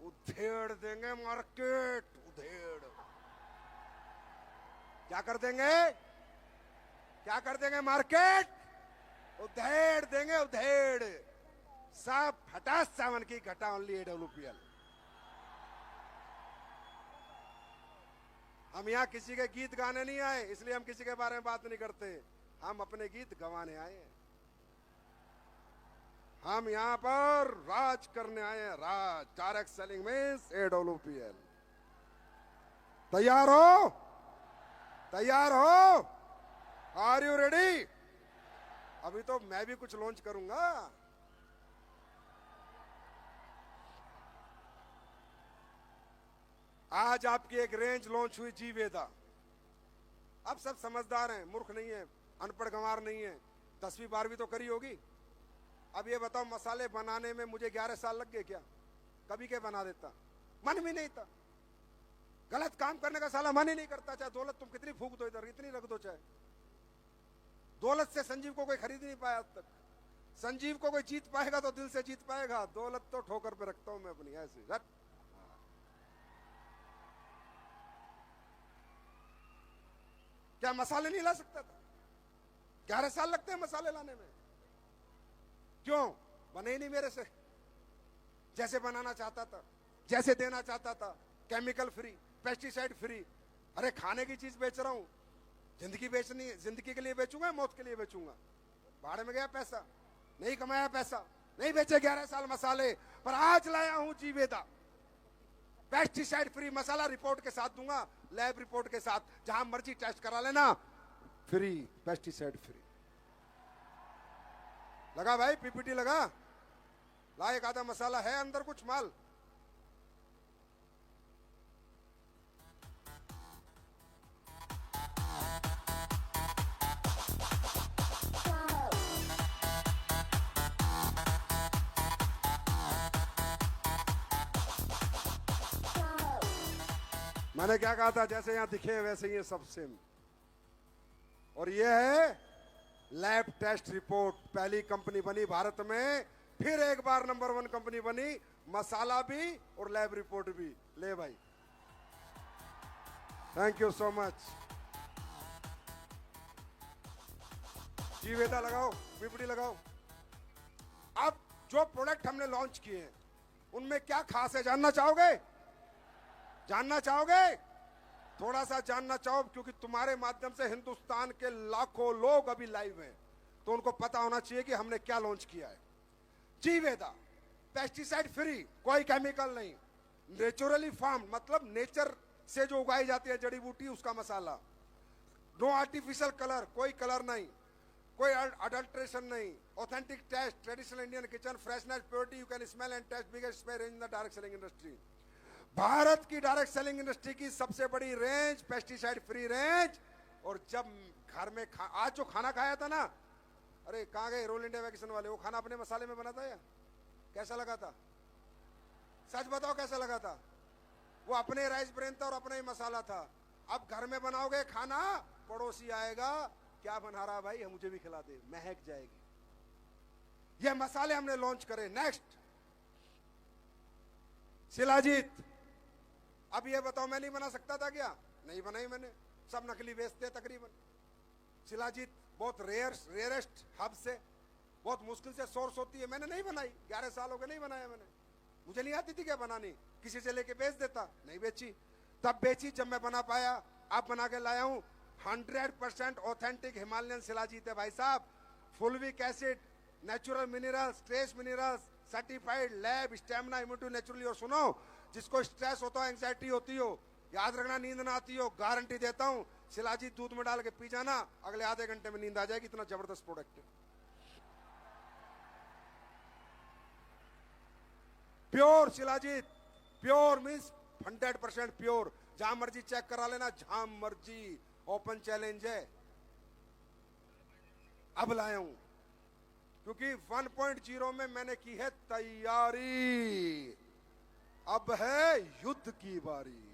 उधेड़ देंगे मार्केट, उधेड़। क्या कर देंगे? क्या कर देंगे? मार्केट उधेड़ देंगे, उधेड़। सब हटा सावन की घटा, ओनली AWPL। हम यहाँ किसी के गीत गाने नहीं आए, इसलिए हम किसी के बारे में बात नहीं करते। हम अपने गीत गवाने आए हैं। हम यहाँ पर राज करने आए हैं, राज। Direct selling means AWPL। तैयार हो? तैयार हो? Are you ready? अभी तो मैं भी कुछ लॉन्च करूंगा। आज आपकी एक रेंज लॉन्च हुई, जी वेदा। अब सब समझदार हैं, मूर्ख नहीं है, अनपढ़ गंवार नहीं है, 10वीं 12वीं तो करी होगी। अब ये बताओ, मसाले बनाने में मुझे 11 साल लग गए क्या? कभी के बना देता, मन भी नहीं था। गलत काम करने का साला मन ही नहीं करता। चाहे दौलत तुम कितनी फूक दो, इधर इतनी रख दो, चाहे दौलत से संजीव को कोई खरीद नहीं पाया आज तक। संजीव को कोई जीत पाएगा तो दिल से जीत पाएगा, दौलत तो ठोकर पे रखता हूं मैं अपनी, ऐसे। क्या मसाले नहीं ला सकता था? 11 साल लगते हैं मसाले लाने में। क्यों? बने ही नहीं मेरे से, जैसे बनाना चाहता था, जैसे देना चाहता था। Chemical free, pesticide free. अरे खाने की चीज बेच रहा हूं, जिंदगी बेचनी, जिंदगी के लिए बेचूंगा, मौत के लिए बेचूंगा? भाड़े में गया पैसा, नहीं कमाया पैसा, नहीं बेचे 11 साल मसाले। पर आज लाया हूं जी वेदा, पेस्टिसाइड फ्री मसाला, रिपोर्ट के साथ दूंगा, लैब रिपोर्ट के साथ, जहां मर्जी टेस्ट करा लेना, फ्री, पेस्टिसाइड फ्री। लगा भाई, PPT लगा। ला, एक आधा मसाला है अंदर, कुछ माल। मैंने क्या कहा था, जैसे यहां दिखे वैसे ही सब सेम। और ये है लैब टेस्ट रिपोर्ट, पहली कंपनी बनी भारत में, फिर एक बार नंबर 1 कंपनी बनी, मसाला भी और लैब रिपोर्ट भी। ले भाई, थैंक यू सो मच। जी वेदा लगाओ, पीपीटी लगाओ। अब जो प्रोडक्ट हमने लॉन्च किए हैं उनमें क्या खास है, जानना चाहोगे? जानना चाहोगे? थोड़ा सा जानना चाहो, क्योंकि तुम्हारे माध्यम से हिंदुस्तान के लाखों लोग अभी लाइव हैं, तो उनको पता होना चाहिए कि हमने क्या लॉन्च किया है। जीवेदा पेस्टिसाइड फ्री, कोई केमिकल नहीं, नेचुरली फार्म, मतलब नेचर से जो उगाई जाती है जड़ी बूटी उसका मसाला। नो आर्टिफिशियल कलर, कोई कलर नहीं, कोई अडल्ट्रेशन नहीं, authentic taste, traditional Indian kitchen, freshness, purity, you can smell and taste, biggest spare range in the direct selling industry. Bharat की डायरेक्ट सेलिंग इंडस्ट्री की सबसे बड़ी रेंज, पेस्टिसाइड फ्री रेंज। और जब घर में आज जो खाना खाया था ना, अरे कहां गए रोल इंडिया वैकेशन वाले, वो खाना अपने मसाले में बना था या कैसा लगा था? सच बताओ कैसा लगा था? वो अपने राइस ब्रेन था और अपना ही मसाला था। अब घर में बनाओगे खाना, पड़ोसी आएगा, क्या बना रहा भाई, मुझे भी खिला दे, महक जाएगी। ये मसाले हमने लॉन्च करे। नेक्स्ट शिलाजीत। अब ये बताओ, मैं नहीं बना सकता था क्या? नहीं बनाई मैंने, सब नकली बेचते तकरीबन। शिलाजीत बहुत रेयरेस्ट हब से बहुत मुश्किल से सोर्स होती है, मैंने नहीं बनाई, 11 साल हो गए नहीं बनाया मैंने, मुझे नहीं आती थी क्या बनानी, किसी से लेके बेच देता, नहीं बेची। तब बेची जब मैं बना पाया, अब बना के लाया हूं। 100% ऑथेंटिक हिमालयन शिलाजीत है भाई साहब, फुलविक acid, natural minerals, trace minerals, certified, lab, stamina, immunity naturally. और सुनो, जिसको स्ट्रेस होता हो, एंजाइटी होती हो, याद रखना नींद ना आती हो, गारंटी देता हूं, शिलाजीत दूध में डाल के पी जाना, अगले आधे घंटे में नींद आ जाएगी, इतना जबरदस्त प्रोडक्ट है। Pure shilajit, pure means 100% pure, जहां मर्जी चेक करा लेना, जहां मर्जी, ओपन चैलेंज है। अब लाया हूं क्योंकि 1.0 में मैंने की है तैयारी, अब है युद्ध की बारी।